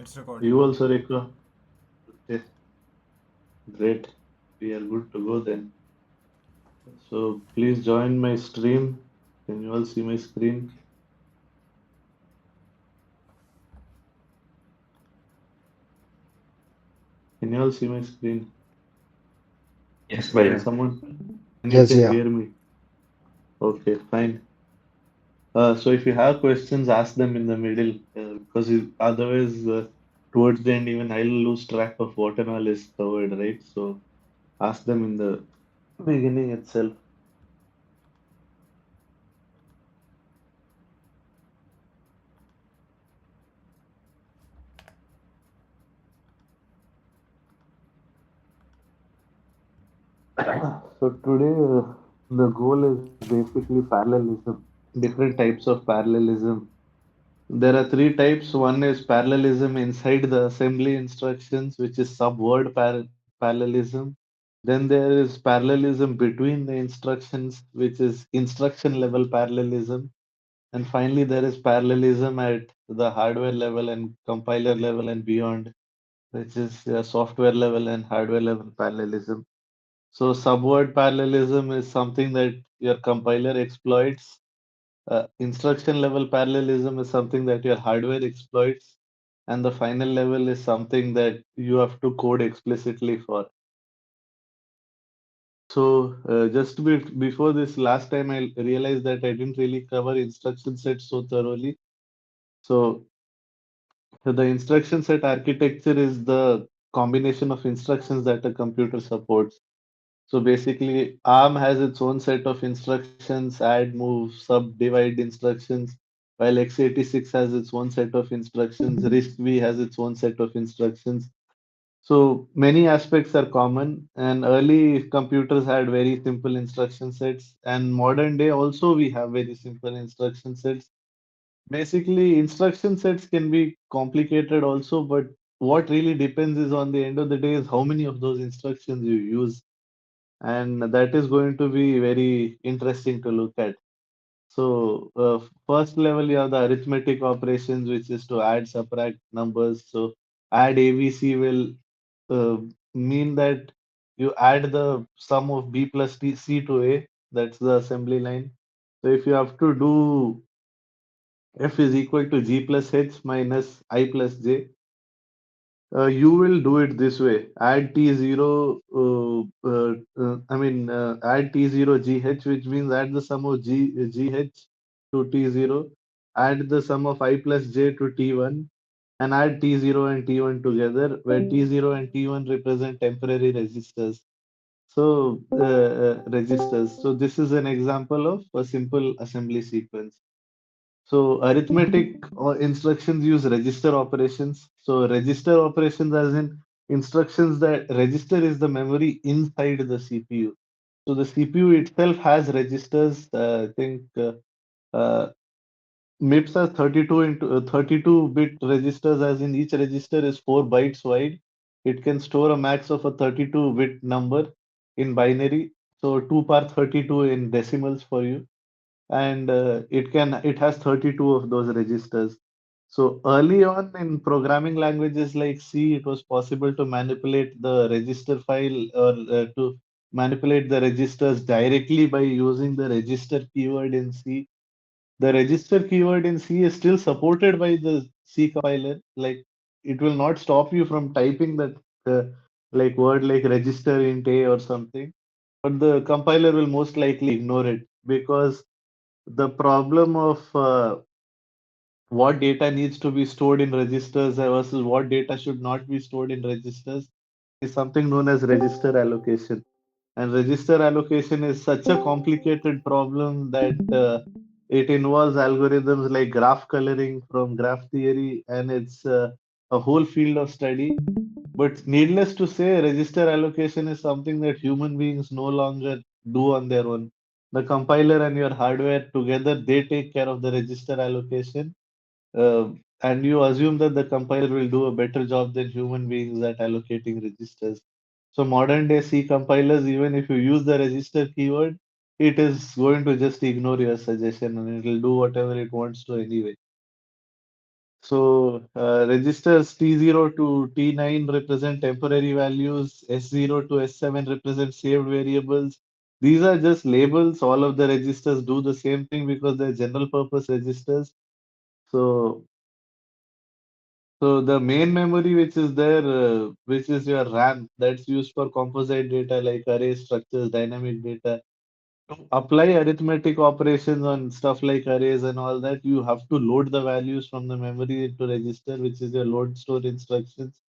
It's recording. You also record. Okay, great. We are good to go then. So please join my stream. Can you all see my screen? Can you all see my screen? Yes, Can Bhaiya. someone? And you Yes, can yeah. hear me? Okay, fine. So if you have questions, ask them in the middle, because otherwise, towards the end, even I'll lose track of what and all is covered, right? So ask them in the beginning itself. So today, the goal is basically parallelism, different types of parallelism. There are three types. One is parallelism inside the assembly instructions, which is subword parallelism. Then there is parallelism between the instructions, which is instruction level parallelism. And finally, there is parallelism at the hardware level and compiler level and beyond, which is software level and hardware level parallelism. So subword parallelism is something that your compiler exploits. Instruction level parallelism is something that your hardware exploits, and the final level is something that you have to code explicitly for. So, just before this last time, I realized that I didn't really cover instruction sets so thoroughly. So, the instruction set architecture is the combination of instructions that a computer supports. So basically, ARM has its own set of instructions, add, move, subdivide instructions, while x86 has its own set of instructions, RISC-V has its own set of instructions. So many aspects are common, and early computers had very simple instruction sets, and modern day also we have very simple instruction sets. Basically, instruction sets can be complicated also, but what really depends is on the end of the day is how many of those instructions you use, and that is going to be very interesting to look at. So, first level, you have the arithmetic operations, which is to add, subtract numbers. So, add ABC will uh, mean that you add the sum of B plus C to A. That's the assembly line. So, if you have to do F is equal to G plus H minus I plus J, you will do it this way. Add T0, add T0 GH, which means add the sum of GH to T0, add the sum of I plus J to T1, and add T0 and T1 together, where T0 and T1 represent temporary resistors. So, registers. So, this is an example of a simple assembly sequence. So arithmetic instructions use register operations. So register operations as in instructions that register is the memory inside the CPU. So the CPU itself has registers. I think MIPS has 32 into 32-bit registers, as in each register is 4 bytes wide. It can store a max of a 32-bit number in binary. So 2 power 32 in decimals for you, and it has 32 of those registers. So early on in programming languages like C, it was possible to manipulate the register file, or to manipulate the registers directly by using the register keyword in C. The register keyword in C is still supported by the C compiler. Like, it will not stop you from typing that like word like register int A or something, but the compiler will most likely ignore it, because the problem of what data needs to be stored in registers versus what data should not be stored in registers is something known as register allocation. And register allocation is such a complicated problem that it involves algorithms like graph coloring from graph theory, and it's a whole field of study. But needless to say, register allocation is something that human beings no longer do on their own. The compiler and your hardware together, they take care of the register allocation, uh, and you assume that the compiler will do a better job than human beings at allocating registers. So modern day C compilers, even if you use the register keyword, it is going to just ignore your suggestion and it will do whatever it wants to anyway. So registers T0 to T9 represent temporary values, S0 to S7 represent saved variables. These are just labels. All of the registers do the same thing because they're general purpose registers. So, so the main memory which is there, which is your RAM, that's used for composite data like array structures, dynamic data. To apply arithmetic operations on stuff like arrays and all that, you have to load the values from the memory into register, which is your load store instructions.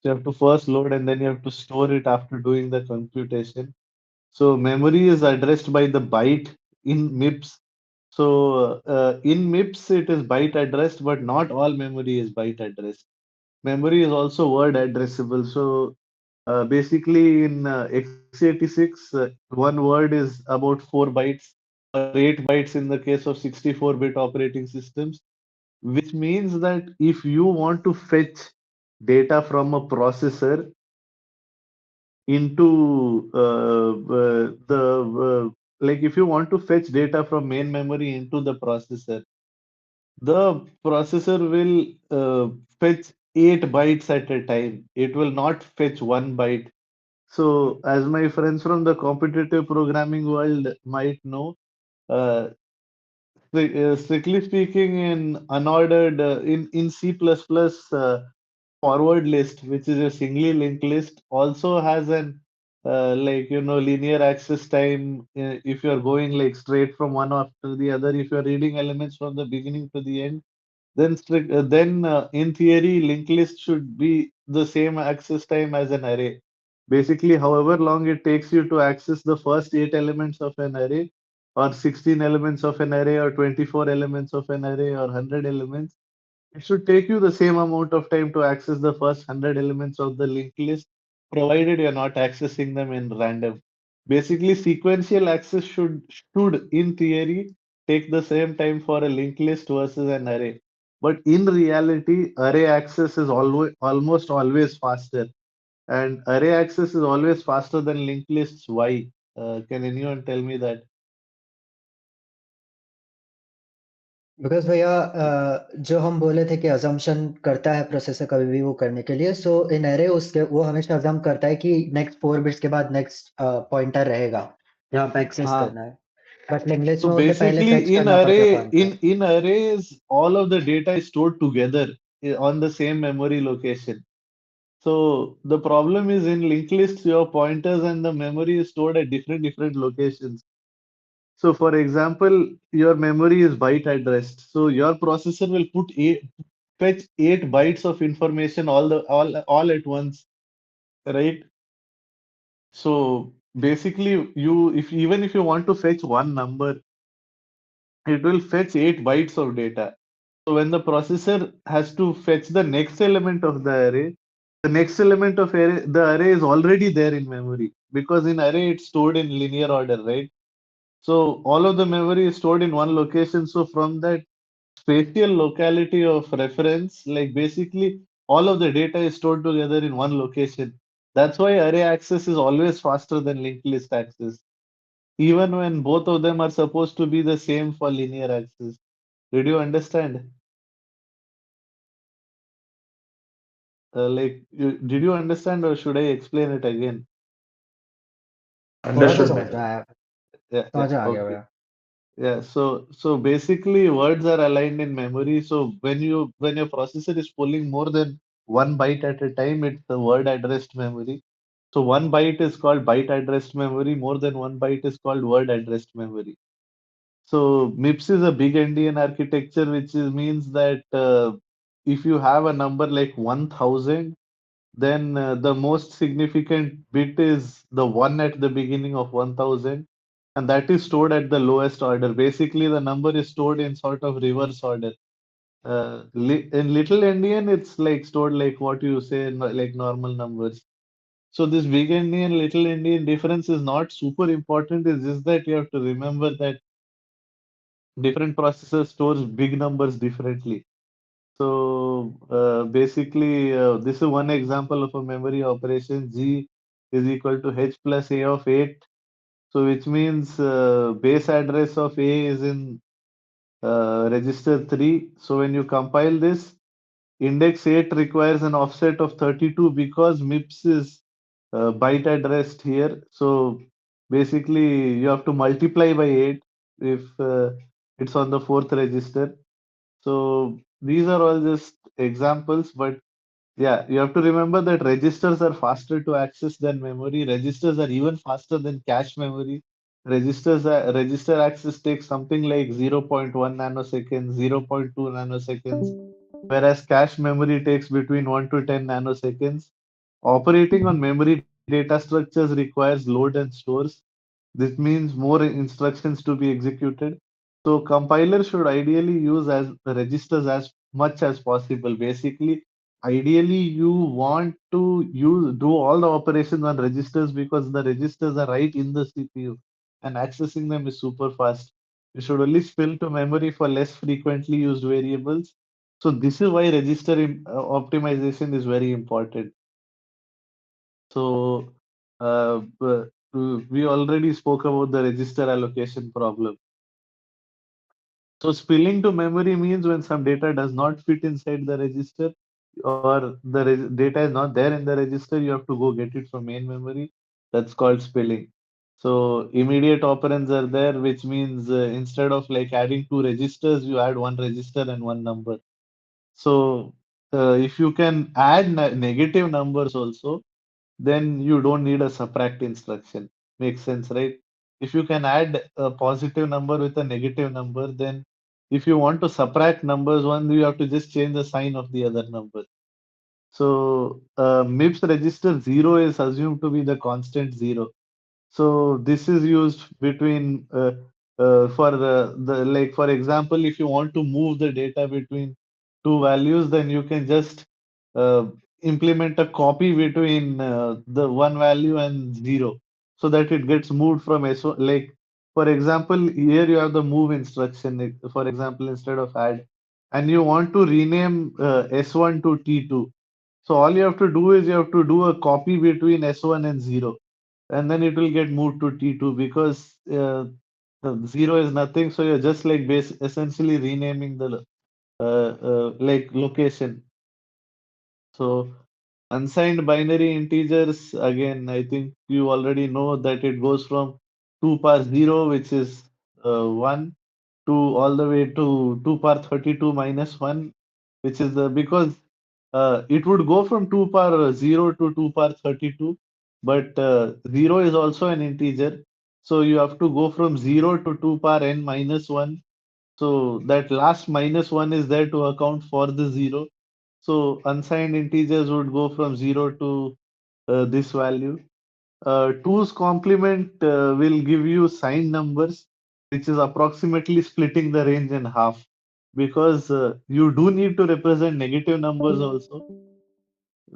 So you have to first load and then you have to store it after doing the computation. So memory is addressed by the byte in MIPS. So in MIPS it is byte addressed, but not all memory is byte addressed. Memory is also word addressable. So basically, in x86, one word is about 4 bytes or 8 bytes in the case of 64-bit operating systems, which means that if you want to fetch data from a processor into like if you want to fetch data from main memory into the processor will fetch 8 bytes at a time. It will not fetch 1 byte. So, as my friends from the competitive programming world might know, uh, strictly speaking, in unordered in C++, forward list, which is a singly linked list, also has an like linear access time. If you are going like straight from one after the other, if you are reading elements from the beginning to the end, then in theory, linked list should be the same access time as an array. Basically, however long it takes you to access the first 8 elements of an array, or 16 elements of an array, or 24 elements of an array, or 100 elements, it should take you the same amount of time to access the first 100 elements of the linked list, provided you're not accessing them in random. Basically, sequential access should in theory take the same time for a linked list versus an array. But in reality, array access is almost always faster. And array access is always faster than linked lists. Why? Can anyone tell me that? Because भैया जो हम बोले थे कि assumption करता है processor कभी भी वो करने के लिए सो इन एरे उसके वो हमेशा अजम्प करता है कि नेक्स्ट 4 बिट्स के बाद नेक्स्ट पॉइंटर रहेगा जहाँ पे एक्सेस हाँ. करना है बट लिंक So में उसे पहले फेच basically, in करना पड़ता है array, pointer in arrays, all of the data is stored together on the same memory location. So the problem is in linked lists, your pointers and the memory is stored at different locations. So for example, your memory is byte addressed. So your processor will fetch 8 bytes of information all at once, right? So basically, if even if you want to fetch one number, it will fetch 8 bytes of data. So when the processor has to fetch the next element of the array, the next element of the array is already there in memory because in array it's stored in linear order, right? So all of the memory is stored in one location. So from that spatial locality of reference, like basically all of the data is stored together in one location. That's why array access is always faster than linked list access, even when both of them are supposed to be the same for linear access. Did you understand? Did you understand or should I explain it again? थोड़ा सा Understood, समझ में Bhaira. आया Yeah, समझ में आ गया okay. भैया Yeah, so basically words are aligned in memory. So when your processor is pulling more than 1 byte at a time, it's the word addressed memory. So 1 byte is called byte addressed memory, more than 1 byte is called word addressed memory. So MIPS is a big-endian architecture, which means that if you have a number like 1000, then the most significant bit is the 1 at the beginning of 1000, and that is stored at the lowest order. Basically, the number is stored in sort of reverse order. In little endian, it's like stored like what you say, like normal numbers. So this big endian, little endian difference is not super important. It's just that you have to remember that different processors stores big numbers differently. So basically, this is one example of a memory operation. G is equal to H plus A of 8. So which means base address of A is in register 3. So when you compile this, index 8 requires an offset of 32 because MIPS is byte addressed here. So basically, you have to multiply by 8 if it's on the fourth register. So these are all just examples, but yeah, you have to remember that registers are faster to access than memory. Registers are even faster than cache memory. Register access takes something like 0.1 nanoseconds, 0.2 nanoseconds, whereas cache memory takes between 1 to 10 nanoseconds. Operating on memory data structures requires load and stores. This means more instructions to be executed. So compiler should ideally use as registers as much as possible. Basically, ideally you want to do all the operations on registers because the registers are right in the CPU and accessing them is super fast. You should only spill to memory for less frequently used variables. So this is why register optimization is very important. So we already spoke about the register allocation problem. So spilling to memory means when some data does not fit inside the register or the data is not there in the register, you have to go get it from main memory. That's called spilling. So immediate operands are there, which means instead of like adding two registers, you add one register and one number. So if you can add negative numbers also, then you don't need a subtract instruction. Makes sense, right? If you can add a positive number with a negative number, then if you want to subtract numbers one, you have to just change the sign of the other number. So MIPS register 0 is assumed to be the constant 0. So this is used between for the like for example, if you want to move the data between two values, then you can just uh, implement a copy between the one value and 0, so that it gets moved from S1. Like for example, here you have the move instruction. For example, instead of add, and you want to rename S1 to T2. So all you have to do is you have to do a copy between S1 and 0, and then it will get moved to T2 because the 0 is nothing. So you're just like essentially renaming the like location. So unsigned binary integers, again, I think you already know that it goes from 2 power 0, which is 1, to all the way to 2 power 32 minus 1, which is the because it would go from 2 power 0 to 2 power 32, but 0 is also an integer. So you have to go from 0 to 2 power n minus 1. So that last minus 1 is there to account for the 0. So unsigned integers would go from 0 to this value. 2's complement will give you signed numbers, which is approximately splitting the range in half, because you do need to represent negative numbers also.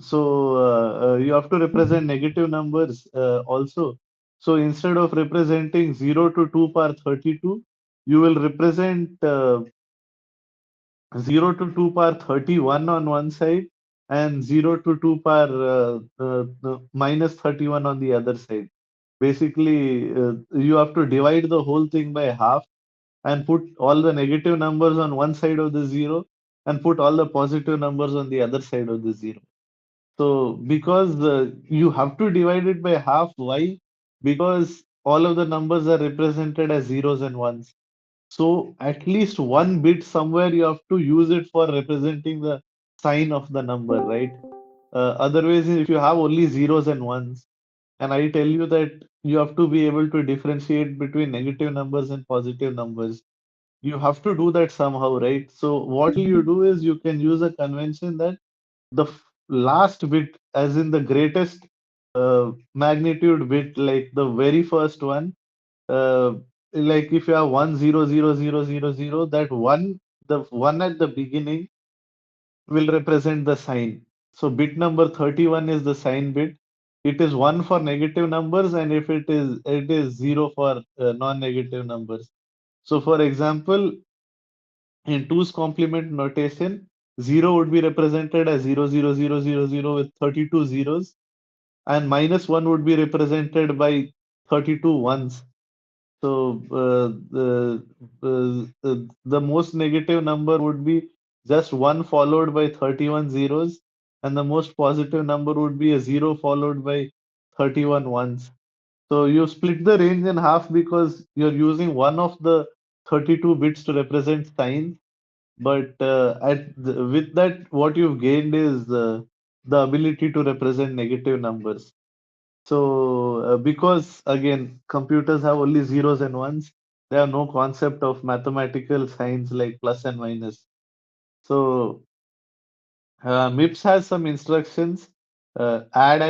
So you have to represent negative numbers also. So instead of representing 0 to 2 power 32, you will represent 0 to 2 power 31 on one side and 0 to 2 power minus 31 on the other side. Basically, you have to divide the whole thing by half and put all the negative numbers on one side of the 0 and put all the positive numbers on the other side of the 0. So because you have to divide it by half, why? Because all of the numbers are represented as zeros and ones. So at least one bit somewhere you have to use it for representing the sign of the number, right? Otherwise, if you have only zeros and ones, and I tell you that you have to be able to differentiate between negative numbers and positive numbers, you have to do that somehow, right? So what you do is you can use a convention that the last bit, as in the greatest magnitude bit, like the very first one, uh, like if you have 1 0 0 0 0 0, that one, the one at the beginning will represent the sign. So bit number 31 is the sign bit. It is 1 for negative numbers, and if it is 0 for non-negative numbers. So for example, in 2's complement notation, 0 would be represented as 0 0 0 0 0 with 32 zeros, and minus 1 would be represented by 32 ones. So the most negative number would be just 1 followed by 31 zeros, and the most positive number would be a 0 followed by 31 ones. So you split the range in half because you're using one of the 32 bits to represent signs, but with that, what you've gained is the ability to represent negative numbers. So, because again, computers have only zeros and ones, they have no concept of mathematical signs like plus and minus. So, MIPS has some instructions. Add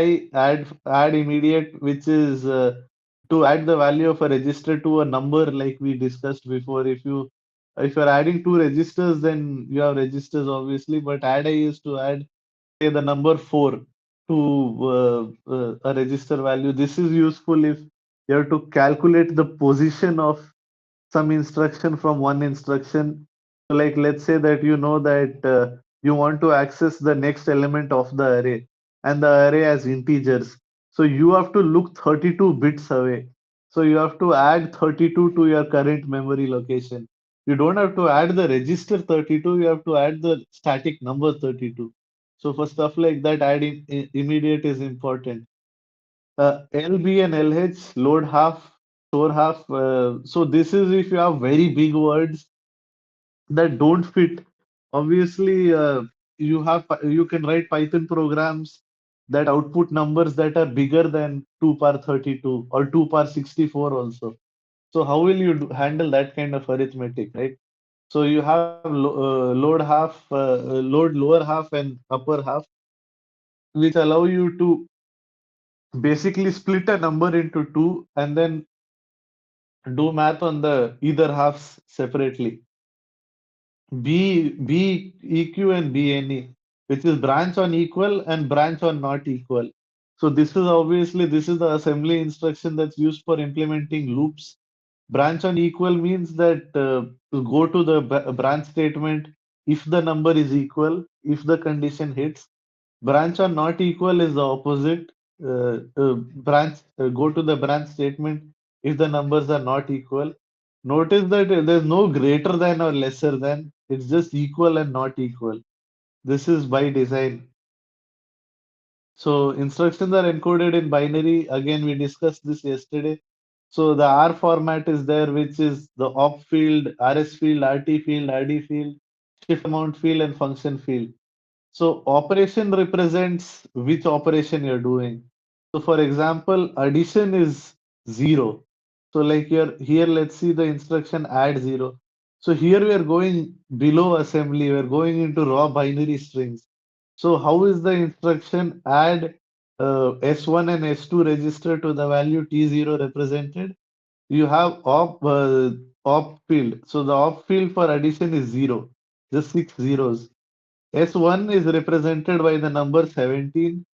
immediate, which is to add the value of a register to a number, like we discussed before. If you're adding two registers, then you have registers obviously, but add I is to add say the number 4 to a register value. This is useful if you have to calculate the position of some instruction from one instruction. So like let's say that you know that you want to access the next element of the array and the array has integers. So you have to look 32 bits away. So you have to add 32 to your current memory location. You don't have to add the register 32, you have to add the static number 32. So for stuff like that, adding immediate is important. LB and LH, load half, store half. So this is if you have very big words that don't fit. Obviously, you can write Python programs that output numbers that are bigger than 2 power 32 or 2 power 64 also. So how will you handle that kind of arithmetic, right? So you have load lower half and upper half, which allow you to basically split a number into two and then do math on the either halves separately. B EQ and BNE, which is branch on equal and branch on not equal. So this is the assembly instruction that's used for implementing loops. Branch on equal means that go to the branch statement if the number is equal, if the condition hits. Branch on not equal is the opposite. Go to the branch statement if the numbers are not equal. Notice that there's no greater than or lesser than. It's just equal and not equal. This is by design. So instructions are encoded in binary. Again, we discussed this yesterday. So the R format is there, which is the op field, RS field, RT field, RD field, shift amount field, and function field. So operation represents which operation you're doing. So for example, addition is 0. So like here, let's see the instruction add 0. So here we are going below assembly, we're going into raw binary strings. So how is the instruction add S1 and S2 register to the value T0 represented? You have op field. So the op field for addition is 0, just 6 zeros. S1 is represented by the number 17.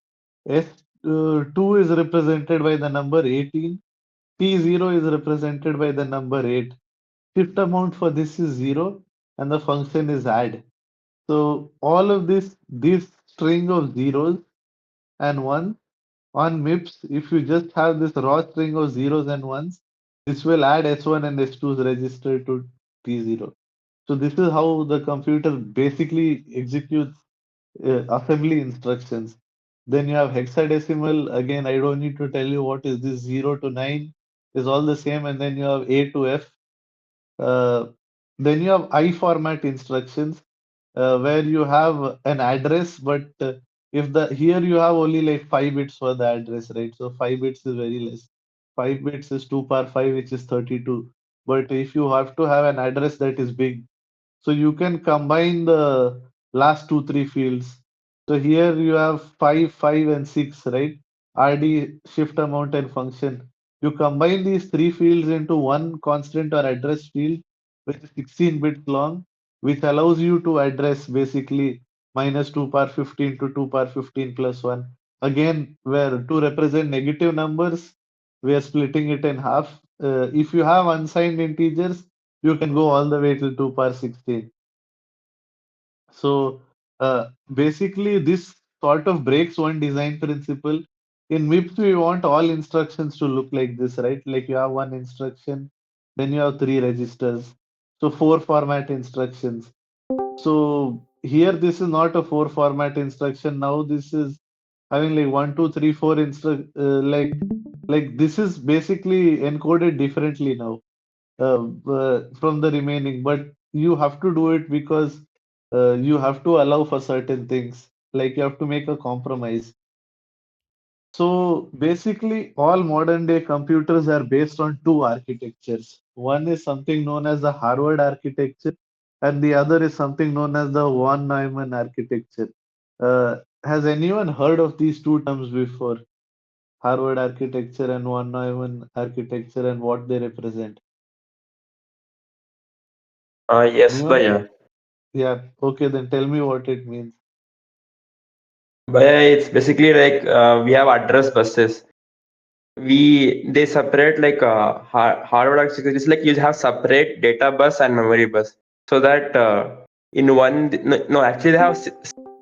S2 is represented by the number 18. T0 is represented by the number 8. Shift amount for this is 0 and the function is add. So all of this string of zeros and ones on MIPS, if you just have this raw string of zeros and ones, this will add S1 and S2's register to T0. So this is how the computer basically executes assembly instructions. Then you have hexadecimal. Again, I don't need to tell you what is this 0 to 9 is all the same. And then you have A to F. Uh, then you have I format instructions where you have an address, but if the here you have only like 5 bits for the address, right? So 5 bits is very less. 5 bits is 2 power 5, which is 32. But if you have to have an address that is big, so you can combine the last two, three fields. So here you have 5, 5, and 6, right? RD, shift amount, and function. You combine these three fields into one constant or address field, which is 16 bits long, which allows you to address basically minus 2 power 15 to 2 power 15 plus 1. Again, where to represent negative numbers, we are splitting it in half. If you have unsigned integers, you can go all the way till 2 power 16. So basically, this sort of breaks one design principle. In MIPS, we want all instructions to look like this, right? Like you have one instruction, then you have three registers. So four format instructions. So here this is not a 4 format instruction. Now this is having like 1, 2, 3, 4 like this is basically encoded differently now from the remaining, but you have to do it because you have to allow for certain things, like you have to make a compromise. So basically, all modern day computers are based on two architectures. One is something known as the Harvard architecture, and the other is something known as the von Neumann architecture. Has anyone heard of these two terms before? Harvard architecture and von Neumann architecture, and what they represent? Yes, Anyone? Bhaiya. Yeah, okay, then tell me what it means. Bhaiya, it's basically like we have address buses. They separate like Harvard architecture. It's like you have separate data bus and memory bus, so that in one no, actually they have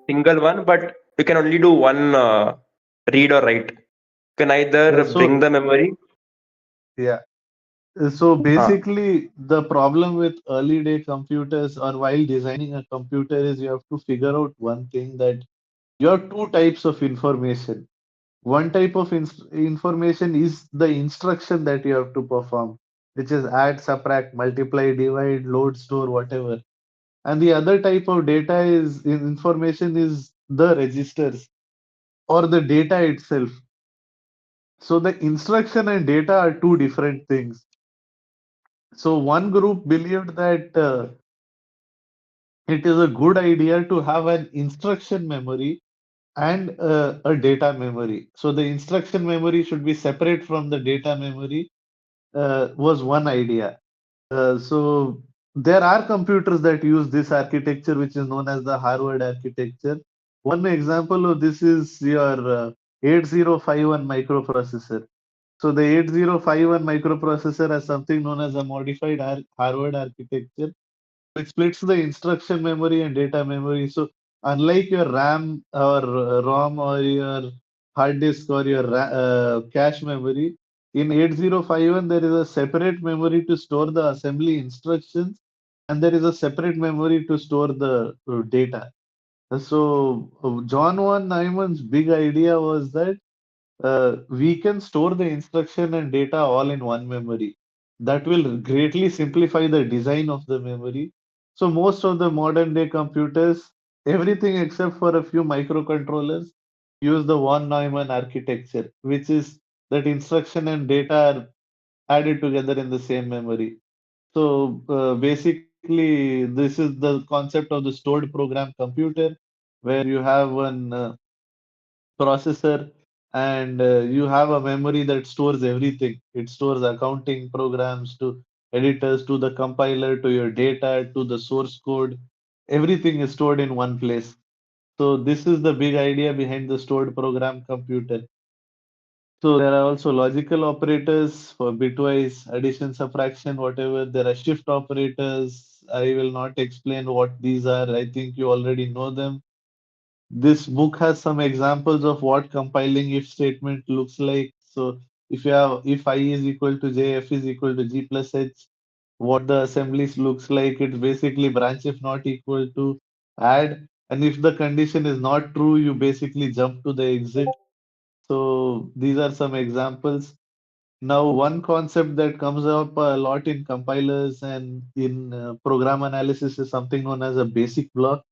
single one, but you can only do one read or write. You can either bring So, the memory. yeah. So Uh, basically, the problem with early day computers or while designing a computer is you have to figure out one thing, that you have two types of information. One type of information is the instruction that you have to perform, which is add, subtract, multiply, divide, load, store, whatever. And the other type of data is information is the registers or the data itself. So the instruction and data are two different things. So one group believed that it is a good idea to have an instruction memory and a data memory. So the instruction memory should be separate from the data memory, was one idea. So there are computers that use this architecture, which is known as the Harvard architecture. One example of this is your 8051 microprocessor. So the 8051 microprocessor has something known as a modified Harvard architecture, which splits the instruction memory and data memory. So unlike your RAM or ROM or your hard disk or your cache memory, in 8051 there is a separate memory to store the assembly instructions, and there is a separate memory to store the data. So John von Neumann's big idea was that we can store the instruction and data all in one memory. That will greatly simplify the design of the memory. So most of the modern day computers, everything except for a few microcontrollers, use the von Neumann architecture, which is that instruction and data are added together in the same memory. So basically, this is the concept of the stored program computer, where you have one processor, and you have a memory that stores everything. It stores accounting programs to editors, to the compiler, to your data, to the source code. Everything is stored in one place. So this is the big idea behind the stored program computer. So there are also logical operators for bitwise addition, subtraction, whatever. There are shift operators. I will not explain what these are. I think you already know them. This book has some examples of what compiling if statement looks like. So if you have if I is equal to j, f is equal to g plus h, what the assemblies looks like, it's basically branch if not equal to add. And if the condition is not true, you basically jump to the exit. So these are some examples. Now, one concept that comes up a lot in compilers and in program analysis is something known as a basic block.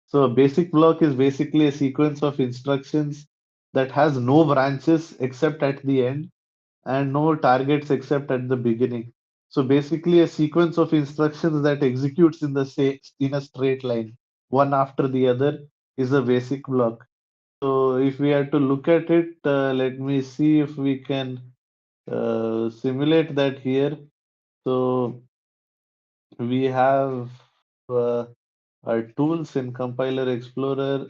So a basic block is basically a sequence of instructions that has no branches except at the end and no targets except at the beginning. So basically a sequence of instructions that executes in the in a straight line, one after the other, is a basic block. So if we are to look at it, let me see if we can simulate that here. So we have uh, our tools in Compiler Explorer.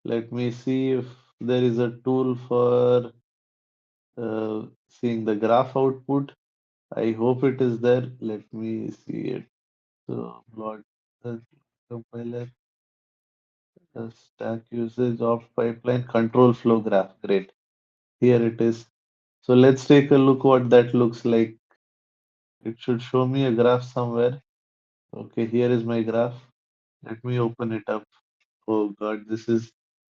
Let me see if there is a tool for seeing the graph output. I hope it is there. Let me see it. So, plot the compiler stack usage of pipeline control flow graph. Great. Here it is. So let's take a look what that looks like. It should show me a graph somewhere. Okay, here is my graph. Let me open it up. Oh God, this is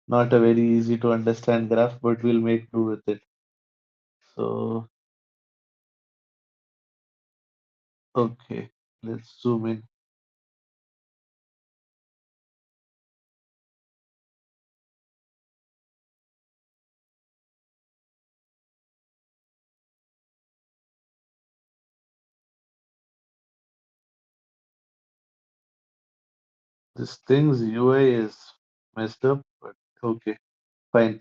not a very easy to understand graph, but we'll make do with it. So, okay, let's zoom in. This thing's UI is messed up, but okay, fine.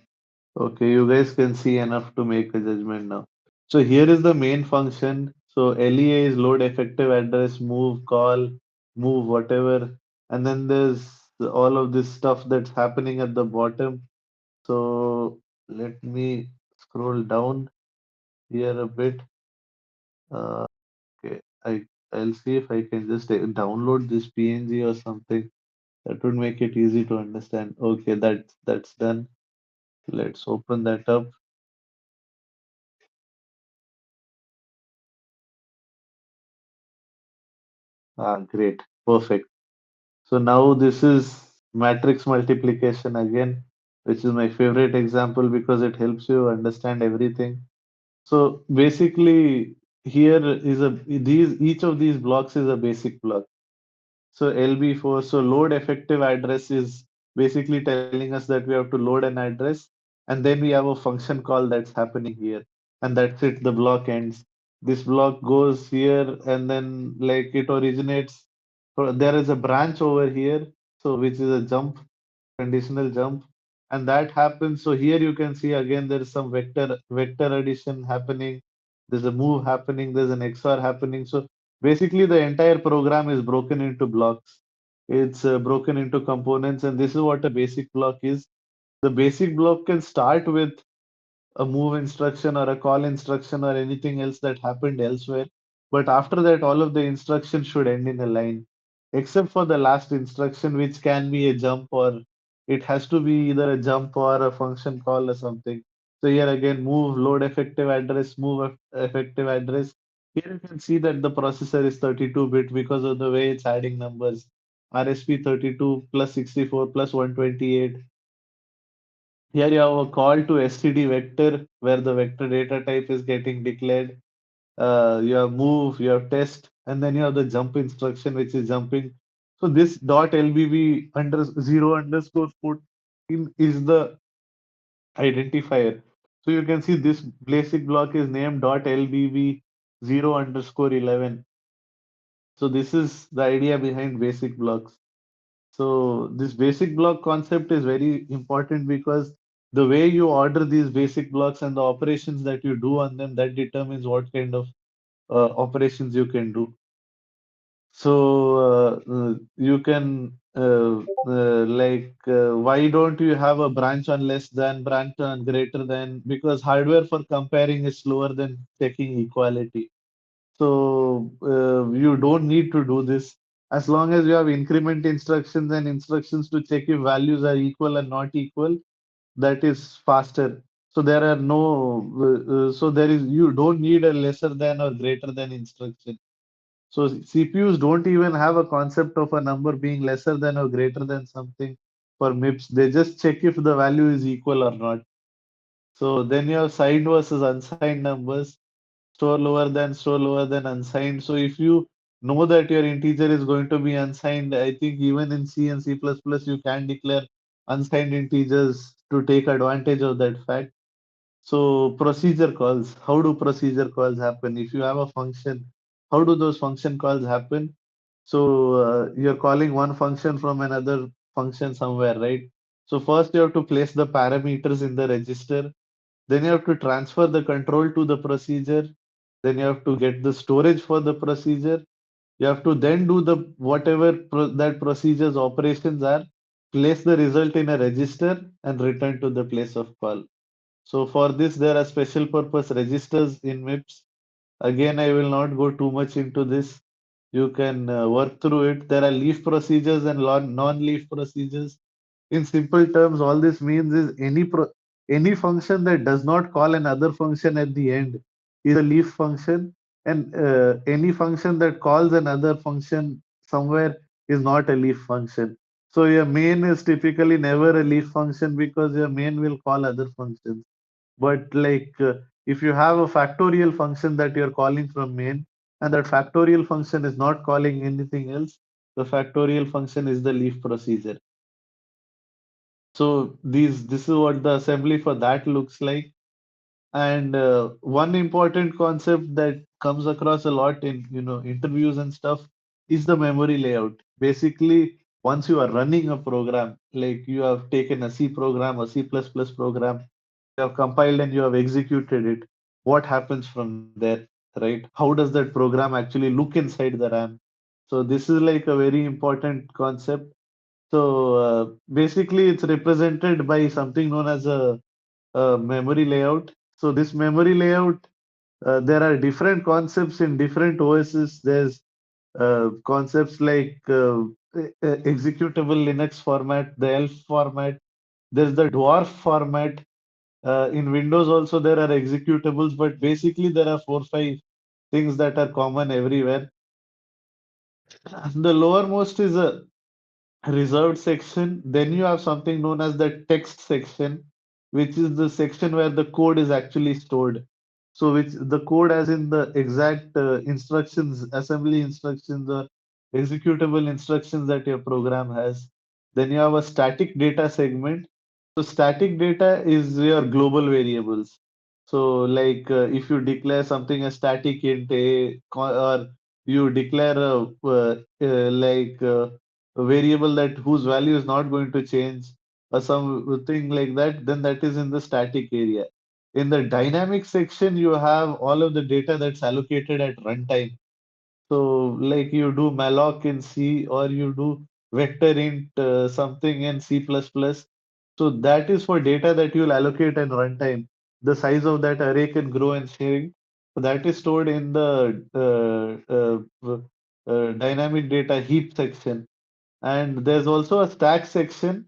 Okay, you guys can see enough to make a judgment now. So here is the main function. So LEA is load effective address, move, call, move, whatever. And then there's all of this stuff that's happening at the bottom. So let me scroll down here a bit. Okay, I'll see if I can just download this PNG or something. That would make it easy to understand. Okay, that's done. Let's open that up. Ah, great. Perfect. So now this is matrix multiplication again, which is my favorite example because it helps you understand everything. So basically, here is these each of these blocks is a basic block. So LB4, so load effective address is basically telling us that we have to load an address, and then we have a function call that's happening here, and that's it. The block ends. This block goes here, and then like it originates. There is a branch over here, so which is a jump, conditional jump, and that happens. So here you can see again there is some vector addition happening. There's a move happening. There's an XOR happening. So basically, the entire program is broken into blocks. It's broken into components, and this is what a basic block is. The basic block can start with a move instruction or a call instruction or anything else that happened elsewhere. But after that, all of the instructions should end in a line, except for the last instruction, which can be a jump or it has to be either a jump or a function call or something. So here again, move load effective address, move effective address. Here you can see that the processor is 32-bit because of the way it's adding numbers. RSP 32 plus 64 plus 128. Here you have a call to std vector where the vector data type is getting declared. You have move, you have test, and then you have the jump instruction which is jumping. So this dot lbb under 0_14 is the identifier. So you can see this basic block is named dot lbb 0_11. So this is the idea behind basic blocks. So this basic block concept is very important because the way you order these basic blocks and the operations that you do on them, that determines what kind of operations you can do. So you can why don't you have a branch on less than, branch on greater than? Because hardware for comparing is slower than checking equality. So you don't need to do this as long as you have increment instructions and instructions to check if values are equal and not equal. That is faster. So there are no, so there is, you don't need a lesser than or greater than instruction. So CPUs don't even have a concept of a number being lesser than or greater than something for MIPS. They just check if the value is equal or not. So then you have signed versus unsigned numbers, store lower than unsigned. So if you know that your integer is going to be unsigned, I think even in C and C++, you can declare unsigned integers to take advantage of that fact. So procedure calls, how do procedure calls happen? If you have a function, how do those function calls happen? So you're calling one function from another function somewhere, right? So first you have to place the parameters in the register. Then you have to transfer the control to the procedure. Then you have to get the storage for the procedure. You have to then do the whatever that procedure's operations are, place the result in a register and return to the place of call. So for this, there are special purpose registers in MIPS. Again, I will not go too much into this. You can work through it. There are leaf procedures and non-leaf procedures. In simple terms, all this means is any function that does not call another function at the end is a leaf function, and any function that calls another function somewhere is not a leaf function. So your main is typically never a leaf function because your main will call other functions. But like if you have a factorial function that you're calling from main, and that factorial function is not calling anything else, the factorial function is the leaf procedure. So this is what the assembly for that looks like. And one important concept that comes across a lot in interviews and stuff is the memory layout. Basically, once you are running a program, like you have taken a C program, a C++ program, you have compiled and you have executed it, what happens from there, right? How does that program actually look inside the RAM? So this is like a very important concept. So basically, it's represented by something known as a memory layout. So this memory layout, there are different concepts in different OSs. There's concepts like executable Linux format, the ELF format. There's the dwarf format. In Windows also there are executables, but basically there are 4 5 things that are common everywhere. The lowermost is a reserved section. Then you have something known as the text section, which is the section where the code is actually stored. So, which the code, as in the exact instructions, assembly instructions, or executable instructions that your program has. Then you have a static data segment. So, static data is your global variables. So, like if you declare something as static int a, or you declare a variable that whose value is not going to change or something like that, then that is in the static area. In the dynamic section, you have all of the data that's allocated at runtime. So, like you do malloc in C or you do vector int something in C++. So that is for data that you'll allocate in runtime. The size of that array can grow and shrink. So that is stored in the dynamic data heap section. And there's also a stack section.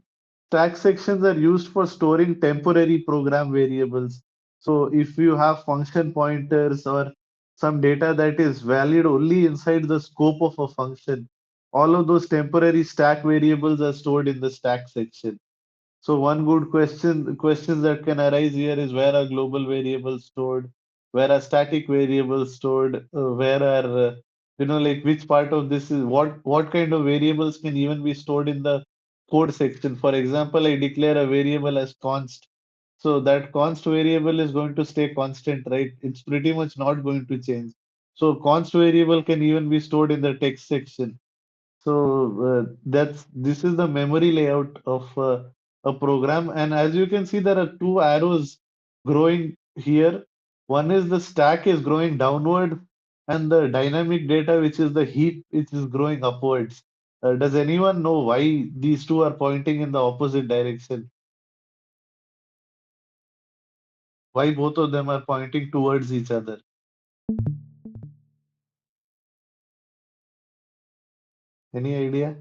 Stack sections are used for storing temporary program variables. So if you have function pointers or some data that is valid only inside the scope of a function, all of those temporary stack variables are stored in the stack section. So one good questions that can arise here is where are global variables stored? Where are static variables stored? Where are like which part of this is what kind of variables can even be stored in the code section? For example, I declare a variable as const. So that const variable is going to stay constant, right? It's pretty much not going to change. So const variable can even be stored in the text section. So that's this is the memory layout of a program, and as you can see, there are two arrows growing here. One is the stack is growing downward, and the dynamic data, which is the heap, which is growing upwards. Does anyone know why these two are pointing in the opposite direction? Why both of them are pointing towards each other? Any idea?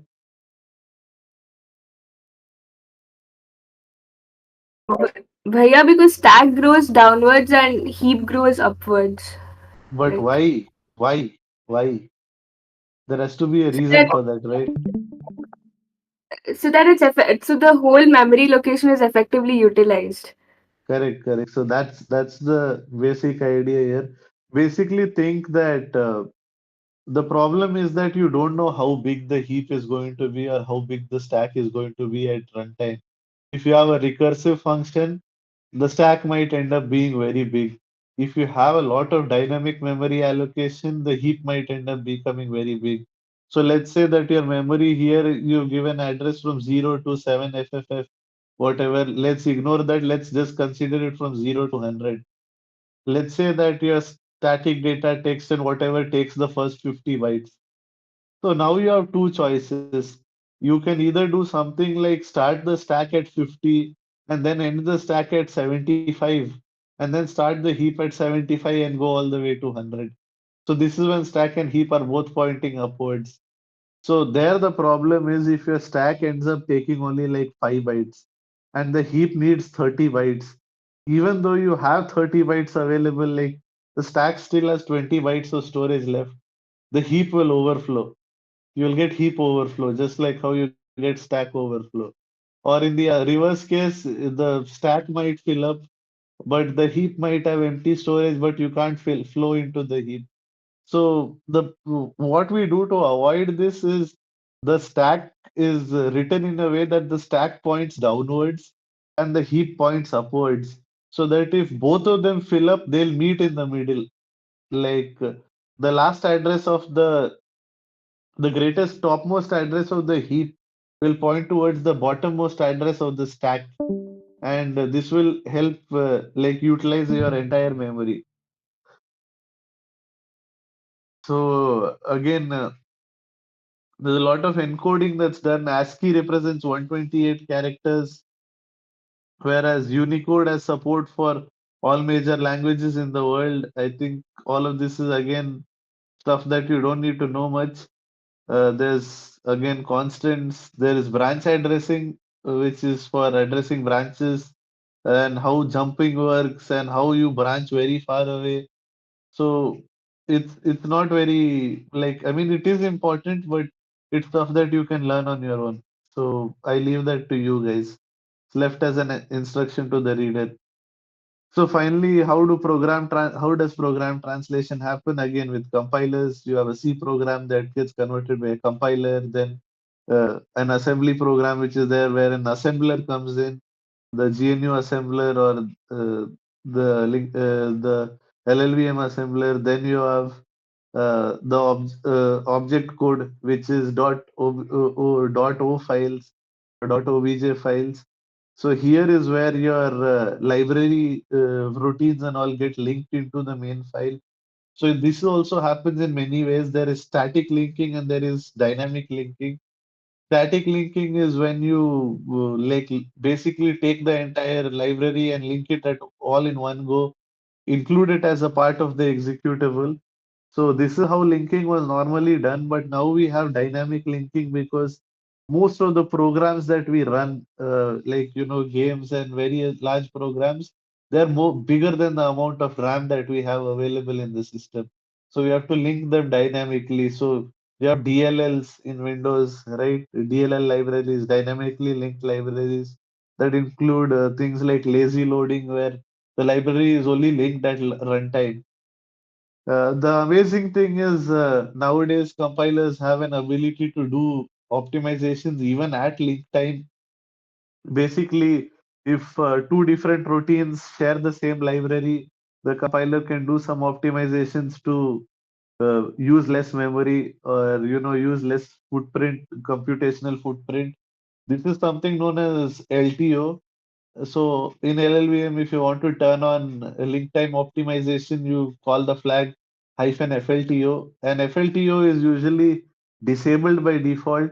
Bhaiya, because stack grows downwards and heap grows upwards. But Like why? Why? There has to be a so reason that for that, right? so the whole memory location is effectively utilized. Correct. So that's the basic idea here. Basically, think that the problem is that you don't know how big the heap is going to be or how big the stack is going to be at runtime. If you have a recursive function, the stack might end up being very big. If you have a lot of dynamic memory allocation, the heap might end up becoming very big. So let's say that your memory here, you give an address from 0 to 7FFF, whatever. Let's ignore that. Let's just consider it from 0 to 100. Let's say that your static data text and whatever takes the first 50 bytes. So now you have two choices. You can either do something like start the stack at 50 and then end the stack at 75 and then start the heap at 75 and go all the way to 100. So this is when stack and heap are both pointing upwards. So there the problem is if your stack ends up taking only like 5 bytes and the heap needs 30 bytes, even though you have 30 bytes available, like the stack still has 20 bytes of storage left, the heap will overflow. you'll get heap overflow, just like how you get stack overflow. Or in the reverse case, the stack might fill up, but the heap might have empty storage, but you can't flow into the heap. So the what we do to avoid this is the stack is written in a way that the stack points downwards and the heap points upwards, so that if both of them fill up, they'll meet in the middle. Like the last address of the greatest topmost address of the heap will point towards the bottommost address of the stack, and this will help like utilize your entire memory. So again, there's a lot of encoding that's done. ASCII represents 128 characters, whereas Unicode has support for all major languages in the world. I think all of this is again stuff that you don't need to know much. There's again constants. There is branch addressing, which is for addressing branches and how jumping works and how you branch very far away. So it's not very like, I mean, it is important, but it's stuff that you can learn on your own. So I leave that to you guys. It's left as an instruction to the reader. So finally, how does program translation happen? Again, with compilers, you have a C program that gets converted by a compiler, then an assembly program which is there where an assembler comes in, the GNU assembler or the LLVM assembler. Then you have the object code, which is dot o files or dot obj files. So here is where your library routines and all get linked into the main file. So this also happens in many ways. There is static linking and there is dynamic linking. Static linking is when you like basically take the entire library and link it at all in one go, include it as a part of the executable. So this is how linking was normally done, but now we have dynamic linking because most of the programs that we run, like games and very large programs, they're more bigger than the amount of RAM that we have available in the system. So we have to link them dynamically. So you have DLLs in Windows, right? DLL libraries, dynamically linked libraries that include things like lazy loading, where the library is only linked at runtime. The amazing thing is nowadays compilers have an ability to do optimizations even at link time. Basically, if two different routines share the same library, the compiler can do some optimizations to use less memory or use less footprint, computational footprint. This is something known as LTO. So in LLVM, if you want to turn on link time optimization, you call the flag -FLTO, and FLTO is usually disabled by default.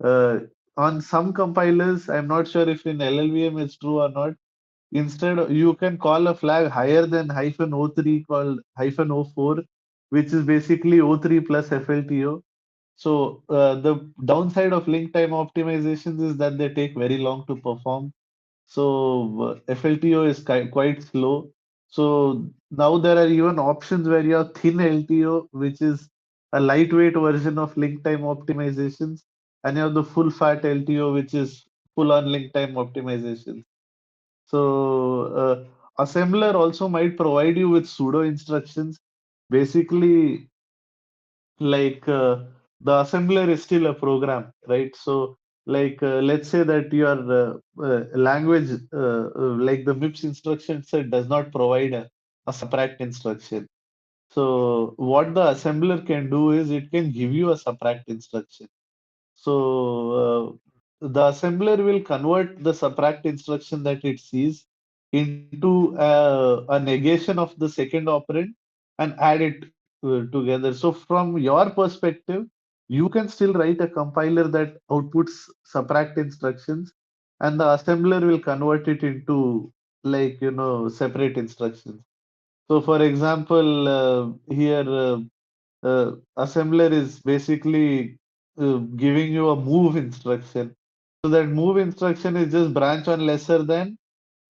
Uh, on some compilers, I'm not sure if in LLVM it's true or not. Instead, you can call a flag higher than -O3 called -O4, which is basically O3 plus FLTO. So the downside of link time optimizations is that they take very long to perform. So FLTO is quite slow. So now there are even options where you have thin LTO, which is a lightweight version of link time optimizations, and you have the full fat LTO, which is full on link time optimization. So assembler also might provide you with pseudo instructions. Basically, like the assembler is still a program, right? So like let's say that your language like the MIPS instruction set does not provide a subtract instruction. So what the assembler can do is it can give you a subtract instruction. So the assembler will convert the subtract instruction that it sees into a negation of the second operand and add it together. So from your perspective, you can still write a compiler that outputs subtract instructions, and the assembler will convert it into like separate instructions. So for example, here assembler is basically giving you a move instruction. So that move instruction is just branch on lesser than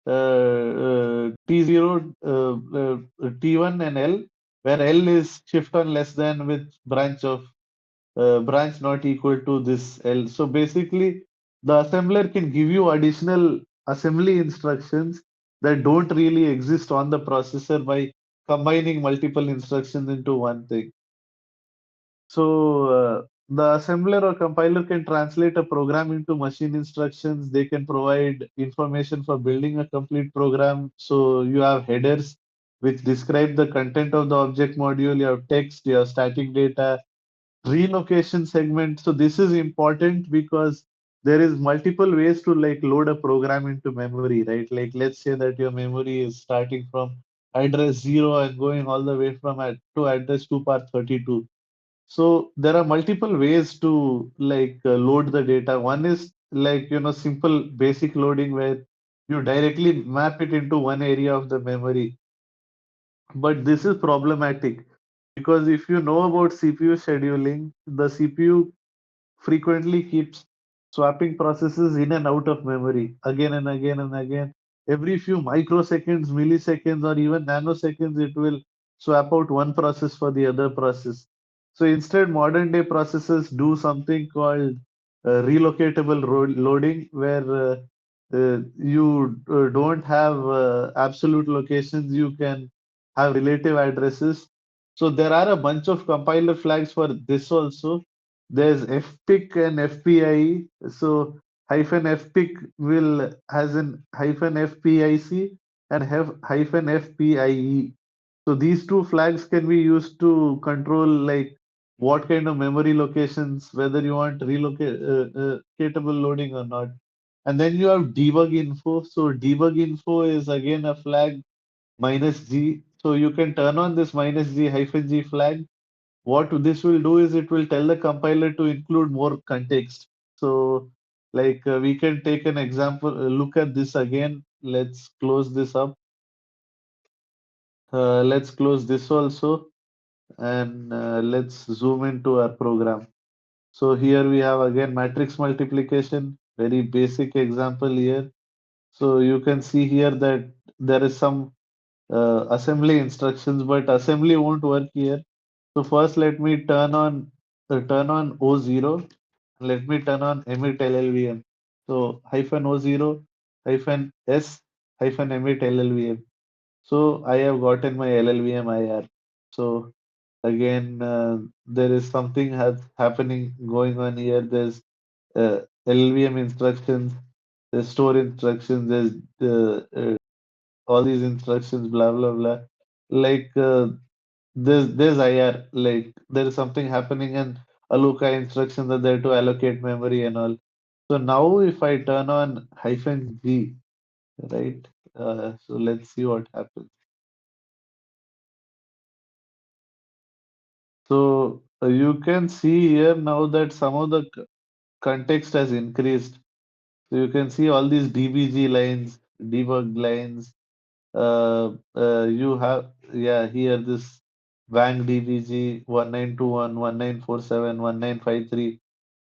T0, T1 and L, where L is shift on less than with branch of branch not equal to this L. So basically, the assembler can give you additional assembly instructions that don't really exist on the processor by combining multiple instructions into one thing. So the assembler or compiler can translate a program into machine instructions. They can provide information for building a complete program. So you have headers which describe the content of the object module. You have text, you have static data, relocation segment. So this is important because there is multiple ways to like load a program into memory, right? Like let's say that your memory is starting from address 0 and going all the way from to address 2 par 32. So there are multiple ways to like load the data. One is like, simple basic loading where you directly map it into one area of the memory. But this is problematic because if you know about CPU scheduling, the CPU frequently keeps swapping processes in and out of memory again and again and again. Every few microseconds, milliseconds, or even nanoseconds, it will swap out one process for the other process. So instead, modern day processors do something called relocatable loading, where you don't have absolute locations, you can have relative addresses. So there are a bunch of compiler flags for this also. There's fpic and fpie. So hyphen fpic will has an hyphen fpic and have hyphen fpie. So these two flags can be used to control like what kind of memory locations, whether you want relocatable loading or not. And then you have debug info. So debug info is again a flag -g. So you can turn on this -g hyphen g flag. What this will do is it will tell the compiler to include more context. So like we can take an example, look at this again. Let's close this up. Let's close this also, and let's zoom into our program. So here we have again matrix multiplication, very basic example here. So you can see here that there is some assembly instructions, but assembly won't work here. So first let me turn on O0. Let me turn on emit LLVM. So hyphen O0 hyphen S hyphen emit LLVM. So I have gotten my LLVM IR. So again, there is something happening going on here. There's LLVM instructions, there's store instructions, there's all these instructions, blah blah blah. Like there's IR, like there is something happening, and alloca instructions are there to allocate memory and all. So now if I turn on hyphen G, right? So let's see what happens. So you can see here now that some of the context has increased. So you can see all these DBG lines, debug lines. You have, yeah, here this Wang DBG 1921, 1947, 1953.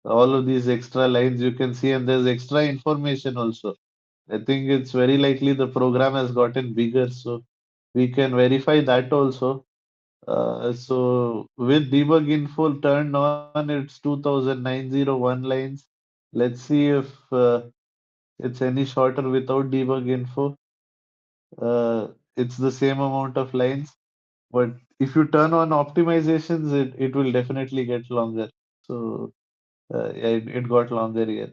All of these extra lines you can see, and there's extra information also. I think it's very likely the program has gotten bigger, so we can verify that also. So with debug info turned on, it's 2,901 lines. Let's see if it's any shorter without debug info. It's the same amount of lines, but if you turn on optimizations, it will definitely get longer. So yeah, it got longer here.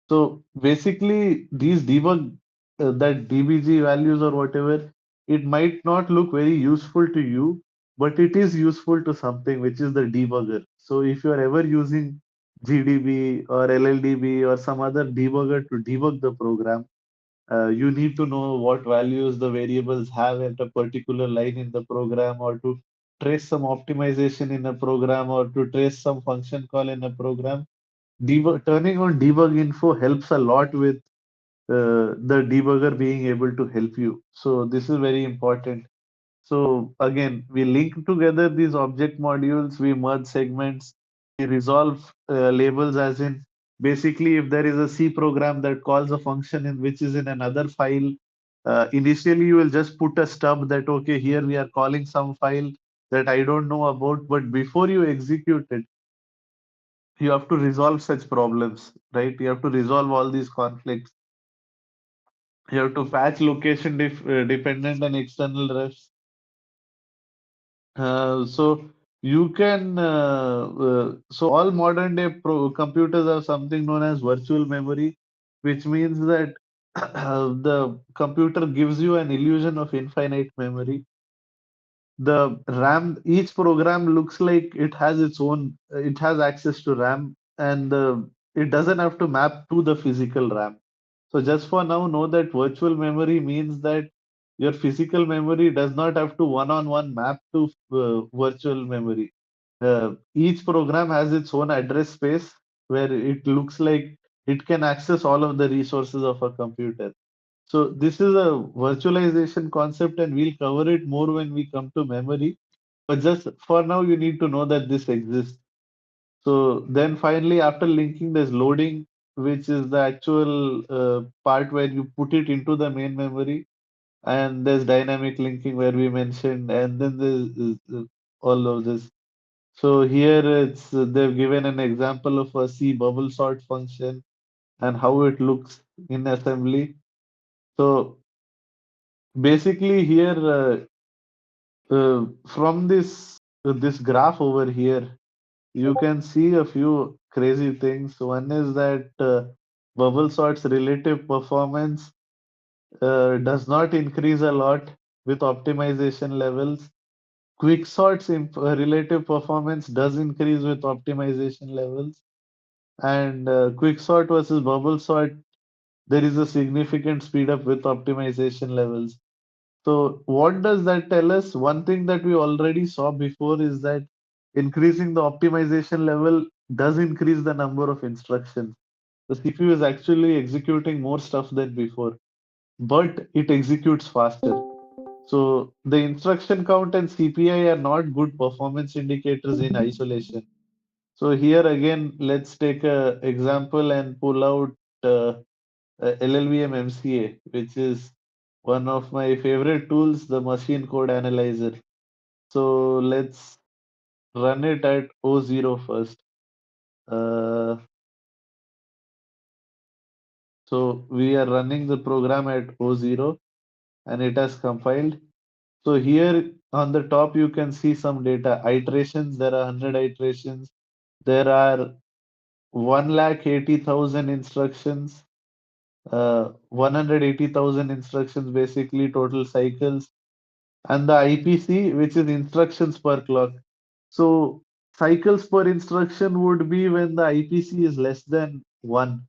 So basically, these debug that DBG values or whatever, it might not look very useful to you, but it is useful to something, which is the debugger. So if you are ever using GDB or LLDB or some other debugger to debug the program, you need to know what values the variables have at a particular line in the program, or to trace some optimization in a program, or to trace some function call in a program. Turning on debug info helps a lot with the debugger being able to help you. So this is very important. So again, we link together these object modules, we merge segments, we resolve labels, as in basically if there is a C program that calls a function in which is in another file, initially you will just put a stub that, okay, here we are calling some file that I don't know about, but before you execute it, you have to resolve such problems, right? You have to resolve all these conflicts. You have to patch location dependent and external refs. So you can so all modern day computers have something known as virtual memory, which means that the computer gives you an illusion of infinite memory. The RAM, each program looks like it has its own, it has access to RAM, and it doesn't have to map to the physical RAM. So just for now, know that virtual memory means that your physical memory does not have to one-on-one map to virtual memory. Each program has its own address space where it looks like it can access all of the resources of a computer. So this is a virtualization concept, and we'll cover it more when we come to memory. But just for now, you need to know that this exists. So then finally, after linking, there's loading, which is the actual part where you put it into the main memory. And there's dynamic linking where we mentioned, and then there's all of this. So here it's they've given an example of a C bubble sort function and how it looks in assembly. So basically here from this graph over here, you can see a few crazy things. One is that bubble sort's relative performance does not increase a lot with optimization levels. Quicksort's relative performance does increase with optimization levels, and quicksort versus bubble sort, there is a significant speed up with optimization levels. So what does that tell us? One thing that we already saw before is that increasing the optimization level does increase the number of instructions. The CPU is actually executing more stuff than before, but it executes faster. So the instruction count and CPI are not good performance indicators in isolation. So here again, let's take a example and pull out uh, LLVM MCA, which is one of my favorite tools, the machine code analyzer. So let's run it at O0 first. Uh, so we are running the program at O0 and it has compiled. So here on the top, you can see some data. Iterations, there are 100 iterations. There are 180,000 instructions, 180,000 instructions, basically total cycles, and the IPC, which is instructions per clock. So cycles per instruction would be when the IPC is less than 1.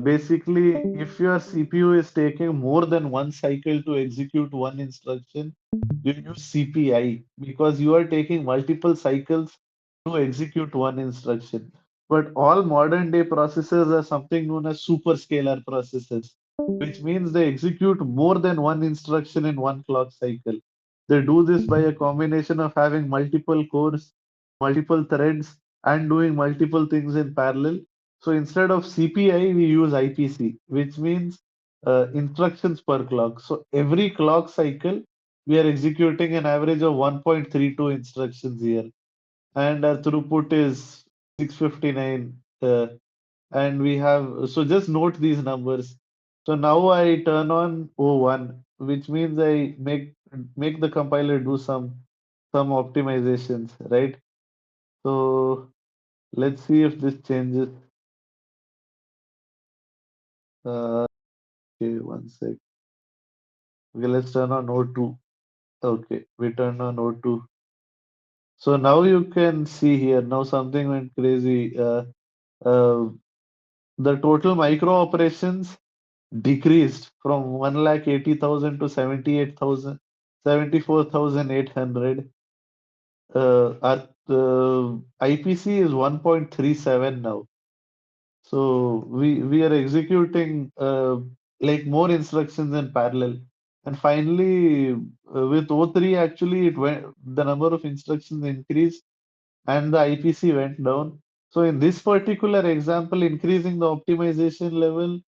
Basically, if your CPU is taking more than one cycle to execute one instruction, you use CPI because you are taking multiple cycles to execute one instruction. But all modern day processors are something known as superscalar processors, which means they execute more than one instruction in one clock cycle. They do this by a combination of having multiple cores, multiple threads, and doing multiple things in parallel. So instead of CPI, we use IPC, which means instructions per clock. So every clock cycle, we are executing an average of 1.32 instructions here, and our throughput is 659. And we have, so just note these numbers. So now I turn on O1, which means I make the compiler do some optimizations, right? So let's see if this changes. Okay, one sec. Okay, let's turn on O2. Okay, we turn on O2. So now you can see here, now something went crazy. Uh, the total micro operations decreased from 180,000 to 78,000, 74,800. Our IPC is 1.37 now. So we are executing like more instructions in parallel. And finally, with O3, actually, the number of instructions increased and the IPC went down. So in this particular example, increasing the optimization level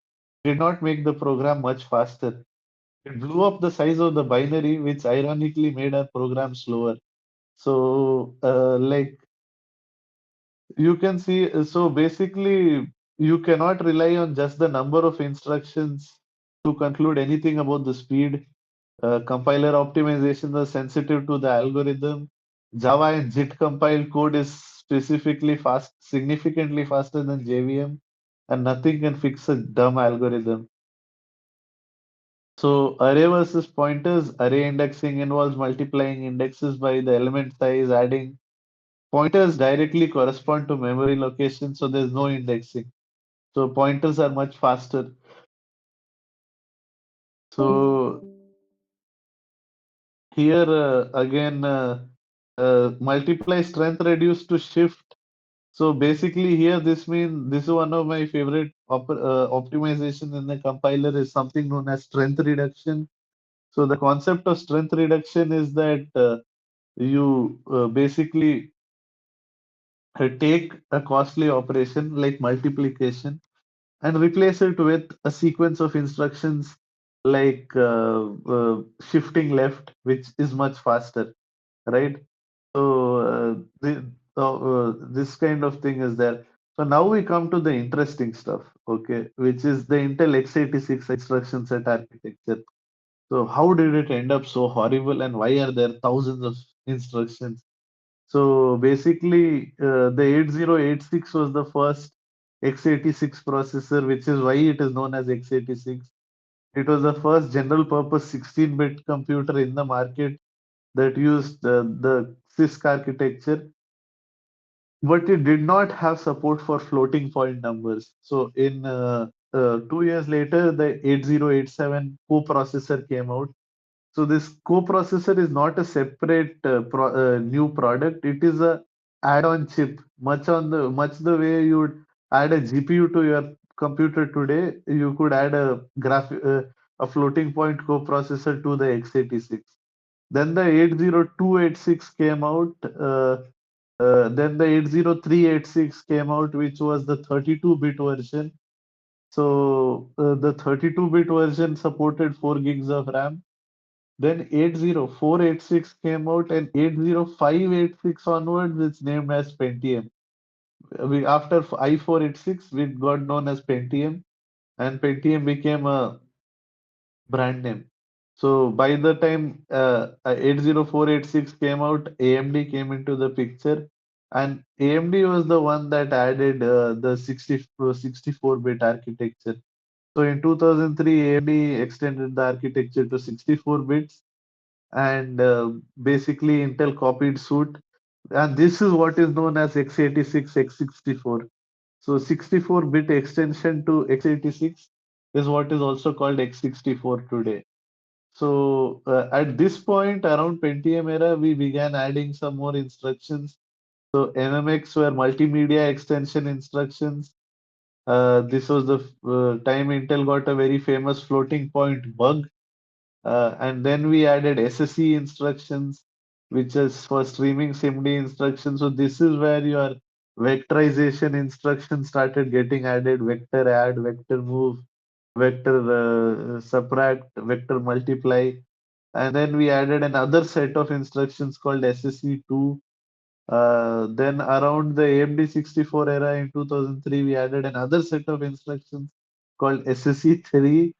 did not make the program much faster. It blew up the size of the binary, which ironically made our program slower. So, like You can see, so basically, you cannot rely on just the number of instructions to conclude anything about the speed. Compiler optimization is sensitive to the algorithm. Java and JIT compiled code is specifically fast, significantly faster than JVM, and nothing can fix a dumb algorithm. So array versus pointers, array indexing involves multiplying indexes by the element size, adding pointers directly correspond to memory location, so there's no indexing. So pointers are much faster. So here again, multiply strength reduced to shift. So basically here this means this is one of my favorite optimization in the compiler is something known as strength reduction. So the concept of strength reduction is that you basically take a costly operation like multiplication and replace it with a sequence of instructions like shifting left, which is much faster, right? So this kind of thing is there. So now we come to the interesting stuff, okay, which is the Intel x86 instruction set architecture. So how did it end up so horrible, and why are there thousands of instructions? So basically, the 8086 was the first x86 processor, which is why it is known as x86. It was the first general purpose 16-bit computer in the market that used the CISC architecture, but it did not have support for floating point numbers. So in 2 years later, the 8087 coprocessor came out. So this coprocessor is not a separate new product. It is a add-on chip, much the way you would add a GPU to your computer today. You could add a floating point coprocessor to the x86. Then the 80286 came out. Then the 80386 came out, which was the 32-bit version. So the 32-bit version supported 4 gigs of RAM. Then 80486 came out, and 80586 onwards, it's named as Pentium. After i486, we got known as Pentium, and Pentium became a brand name. So by the time 80486 came out, AMD came into the picture, and AMD was the one that added the 64-bit architecture. So in 2003, AMD extended the architecture to 64 bits, and basically Intel copied suit. And this is what is known as x86, x64. So 64-bit extension to x86 is what is also called x64 today. So at this point, around Pentium era, we began adding some more instructions. So MMX were multimedia extension instructions. This was the time Intel got a very famous floating point bug. And then we added SSE instructions, which is for streaming SIMD instructions. So this is where your vectorization instructions started getting added: vector add, vector move, vector subtract, vector multiply. And then we added another set of instructions called SSE2. Then around the AMD 64 era in 2003, we added another set of instructions called SSE3.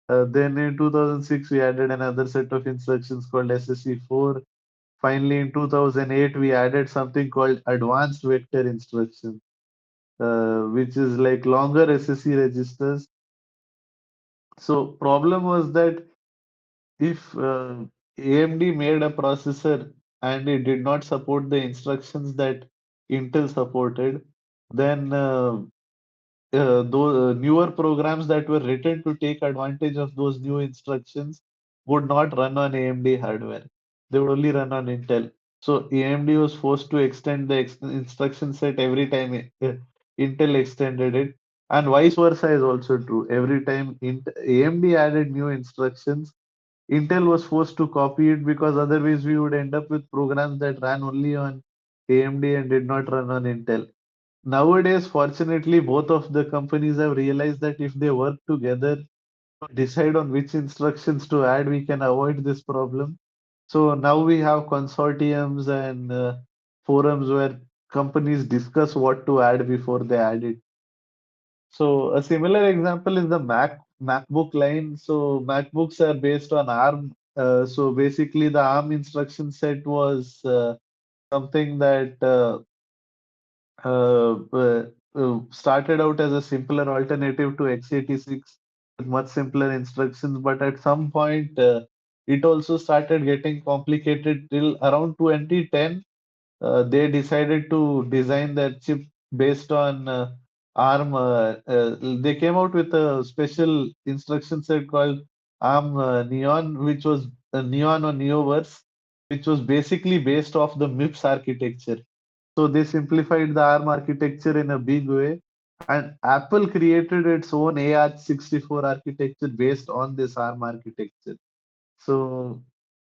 Then in 2006, we added another set of instructions called SSE4. Finally, in 2008, we added something called advanced vector instructions, which is like longer SSE registers. So problem was that if AMD made a processor and it did not support the instructions that Intel supported, then those newer programs that were written to take advantage of those new instructions would not run on AMD hardware. They would only run on Intel. So AMD was forced to extend the instruction set every time Intel extended it. And vice versa is also true. Every time AMD added new instructions, Intel was forced to copy it, because otherwise we would end up with programs that ran only on AMD and did not run on Intel. Nowadays, fortunately, both of the companies have realized that if they work together to decide on which instructions to add, we can avoid this problem. So now we have consortiums and forums where companies discuss what to add before they add it. So a similar example is the MacBook line. So MacBooks are based on ARM. So basically, the ARM instruction set was something that started out as a simpler alternative to x86 with much simpler instructions, but at some point it also started getting complicated till around 2010. They decided to design their chip based on ARM. They came out with a special instruction set called ARM Neon, which was Neon or Neoverse, which was basically based off the MIPS architecture. So they simplified the ARM architecture in a big way, and Apple created its own AR64 architecture based on this ARM architecture. So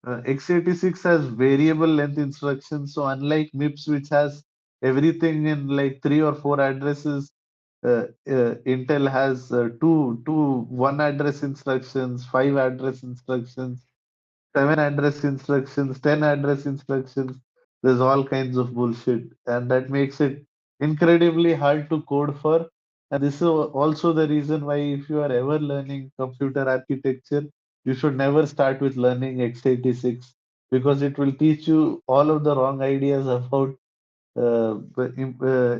x86 has variable length instructions. So unlike MIPS, which has everything in like 3 or 4 addresses, Intel has two one address instructions, 5 address instructions, 7 address instructions, 10 address instructions. There's all kinds of bullshit, and that makes it incredibly hard to code for. And this is also the reason why, if you are ever learning computer architecture, you should never start with learning x86 because it will teach you all of the wrong ideas about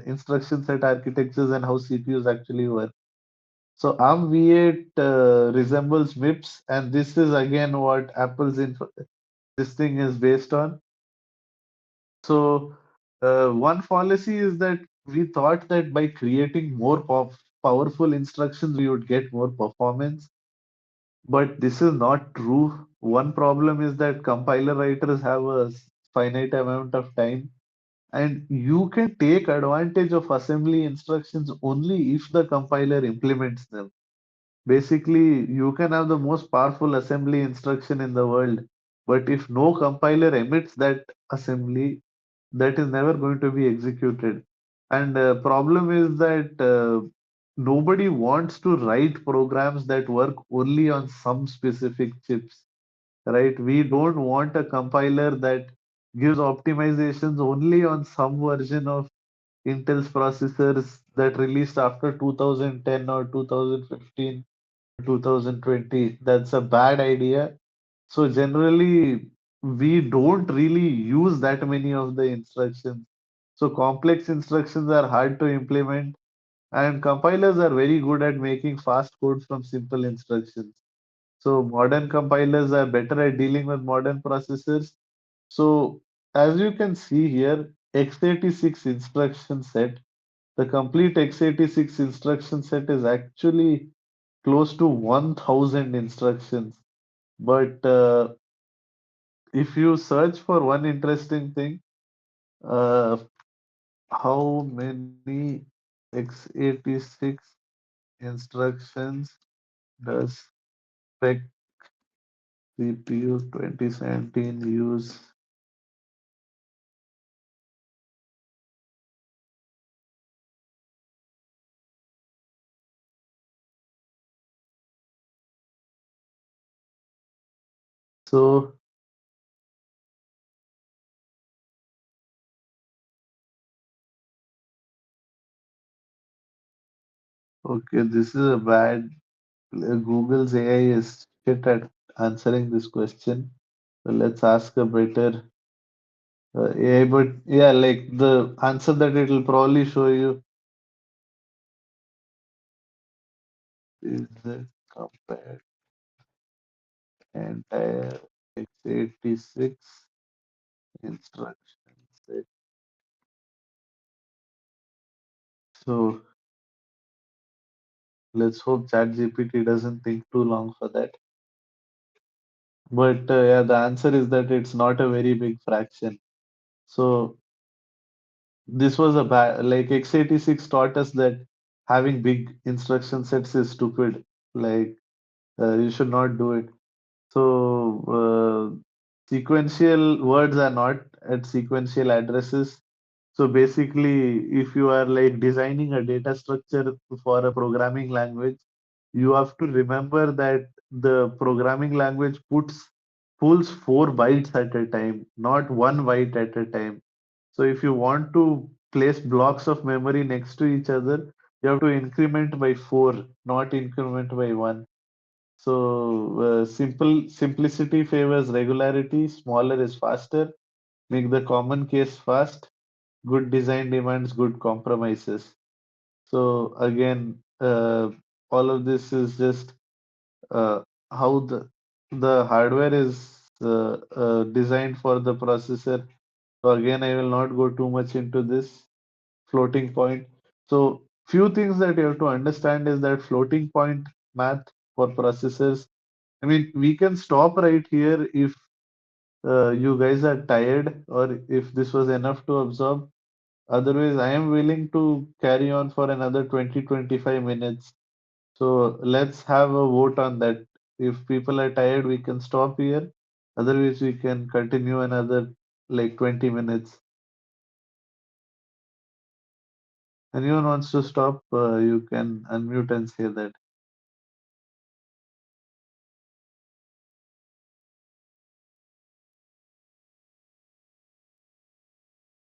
instruction set architectures and how CPUs actually work. So ARM V8 resembles MIPS, and this is again what this thing is based on. So one fallacy is that we thought that by creating more powerful instructions, we would get more performance. But this is not true. One problem is that compiler writers have a finite amount of time, and you can take advantage of assembly instructions only if the compiler implements them. Basically, you can have the most powerful assembly instruction in the world, but if no compiler emits that assembly, that is never going to be executed. And problem is that nobody wants to write programs that work only on some specific chips, right? We don't want a compiler that gives optimizations only on some version of Intel's processors that released after 2010 or 2015, 2020. That's a bad idea. So generally, we don't really use that many of the instructions. So complex instructions are hard to implement, and compilers are very good at making fast code from simple instructions. So modern compilers are better at dealing with modern processors. So as you can see here, x86 instruction set, the complete x86 instruction set is actually close to 1000 instructions. But if you search for one interesting thing, uh, how many x86 instructions does spec CPU 2017 use? So okay, this is a bad. Google's AI is shit at answering this question. So let's ask a better AI. But yeah, like the answer that it will probably show you is the compared entire x86 instruction set. So let's hope ChatGPT doesn't think too long for that. But yeah, the answer is that it's not a very big fraction. So this was a bad, like x86 taught us that having big instruction sets is stupid. Like you should not do it. So sequential words are not at sequential addresses. So basically, if you are like designing a data structure for a programming language, you have to remember that the programming language pulls 4 bytes at a time, not 1 byte at a time. So if you want to place blocks of memory next to each other, you have to increment by 4, not increment by 1. So simplicity favors regularity, smaller is faster, make the common case fast, good design demands good compromises. So again, all of this is just uh, how the hardware is designed for the processor. So again, I will not go too much into this floating point. So few things that you have to understand is that floating point math for processors. I mean, we can stop right here if you guys are tired or if this was enough to absorb. Otherwise, I am willing to carry on for another 20-25 minutes. So let's have a vote on that. If people are tired, we can stop here. Otherwise, we can continue another like 20 minutes. Anyone wants to stop, you can unmute and say that.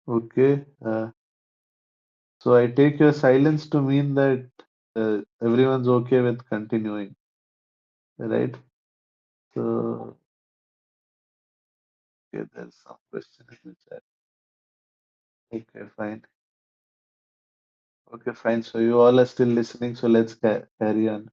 Okay. So I take your silence to mean that everyone's okay with continuing, right? So, okay, there's some question in the chat. Okay, fine. Okay, fine. So you all are still listening, so let's carry on.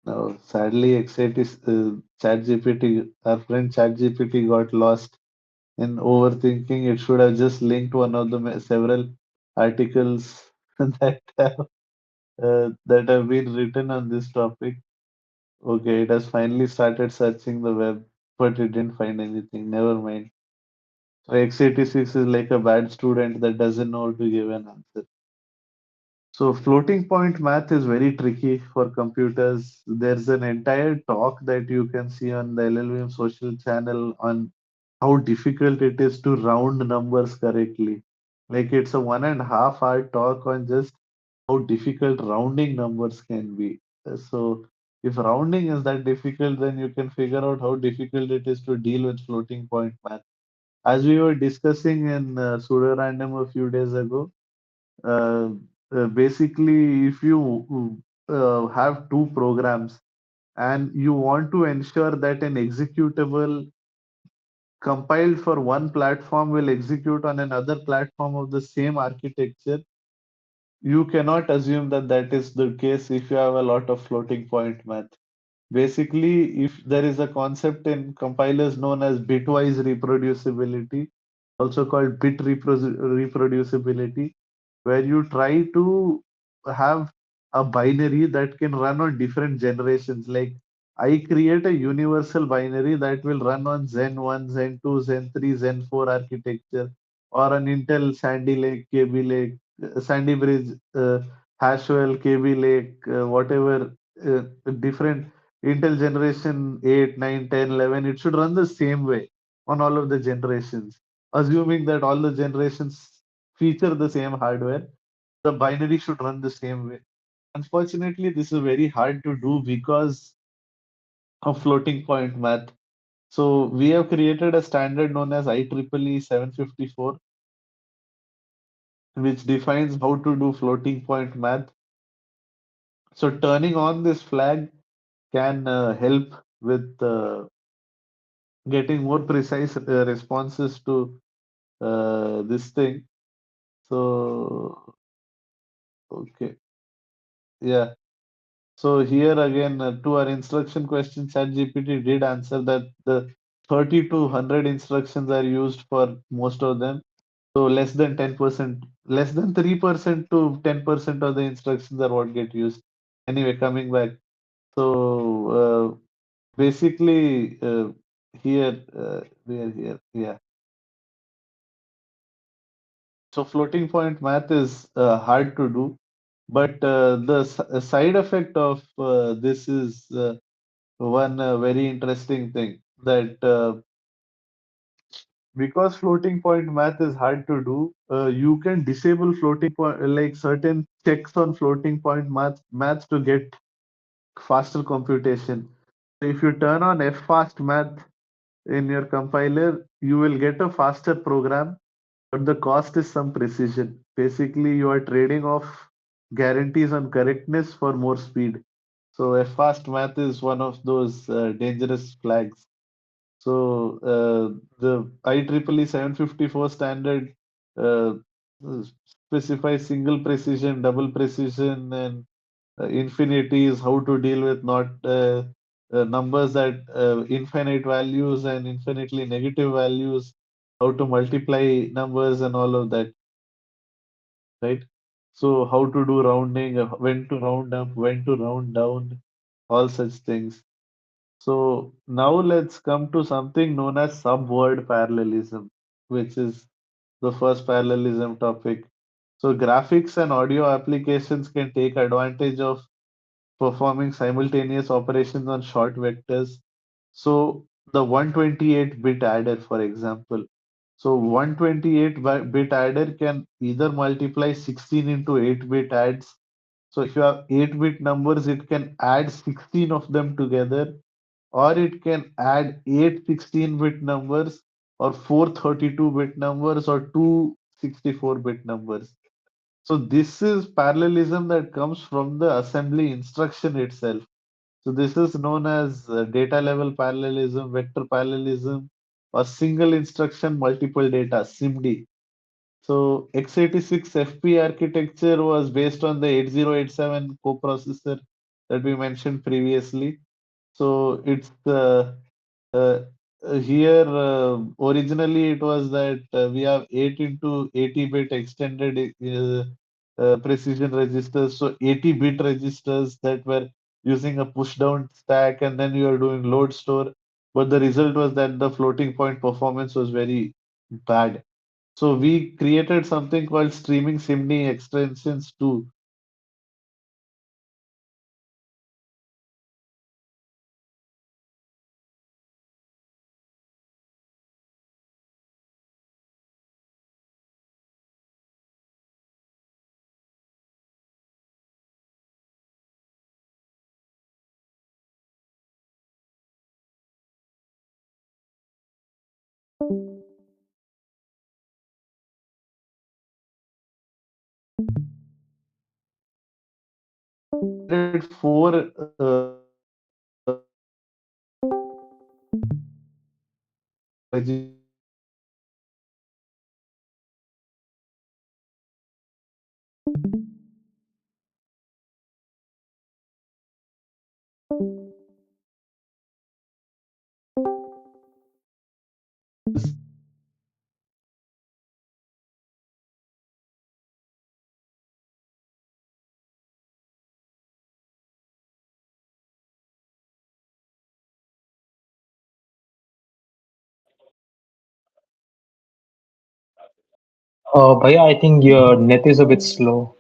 Now, sadly, ChatGPT, our friend ChatGPT got lost in overthinking. It should have just linked one of the several articles that have been written on this topic. Okay, it has finally started searching the web, but it didn't find anything. Never mind. So x86 is like a bad student that doesn't know how to give an answer. So floating point math is very tricky for computers. There's an entire talk that you can see on the LLVM social channel on how difficult it is to round numbers correctly. Like it's a 1.5 hour talk on just how difficult rounding numbers can be. So if rounding is that difficult, then you can figure out how difficult it is to deal with floating point math. As we were discussing in pseudo random a few days ago, uh, basically, if you have two programs and you want to ensure that an executable compiled for one platform will execute on another platform of the same architecture, you cannot assume that that is the case if you have a lot of floating point math. Basically, if there is a concept in compilers known as bitwise reproducibility, also called bit reproducibility, where you try to have a binary that can run on different generations. Like I create a universal binary that will run on Zen 1, Zen 2, Zen 3, Zen 4 architecture, or an Intel Sandy Lake, KB Lake, Sandy Bridge, Haswell, KB Lake, whatever different Intel generation 8, 9, 10, 11, it should run the same way on all of the generations, assuming that all the generations feature the same hardware, the binary should run the same way. Unfortunately, this is very hard to do because of floating point math. So we have created a standard known as IEEE 754, which defines how to do floating point math. So turning on this flag can help with getting more precise responses to this thing. So, okay, yeah. So here again, to our instruction question, ChatGPT did answer that the 30 to 100 instructions are used for most of them. So less than 10%, less than 3% to 10% of the instructions are what get used. Anyway, coming back. So basically, here, we are here, yeah. So floating point math is hard to do, but the side effect of this is one very interesting thing that because floating point math is hard to do, you can disable floating point like certain checks on floating point math to get faster computation. If you turn on fast math in your compiler, you will get a faster program, but the cost is some precision. Basically, you are trading off guarantees on correctness for more speed. So fast math is one of those dangerous flags. So the IEEE 754 standard uh, specifies single precision, double precision, and infinities, how to deal with not numbers at infinite values and infinitely negative values, how to multiply numbers and all of that, right? So how to do rounding, when to round up, when to round down, all such things. So now let's come to something known as subword parallelism, which is the first parallelism topic. So graphics and audio applications can take advantage of performing simultaneous operations on short vectors. So the 128-bit adder, for example. So 128-bit adder can either multiply 16 into 8-bit adds. So if you have 8-bit numbers, it can add 16 of them together, or it can add 8 16-bit numbers, or 4 32-bit numbers, or two 64-bit numbers. So this is parallelism that comes from the assembly instruction itself. So this is known as data level parallelism, vector parallelism, or single instruction multiple data, SIMD. So x86 FP architecture was based on the 8087 coprocessor that we mentioned previously. So it's uh, here originally it was that we have 8 into 80-bit extended precision registers, so 80-bit registers that were using a push down stack, and then you are doing load store, but the result was that the floating point performance was very bad. So we created something called streaming SIMD extensions too. Added four Bhaiya, I think your net is a bit slow.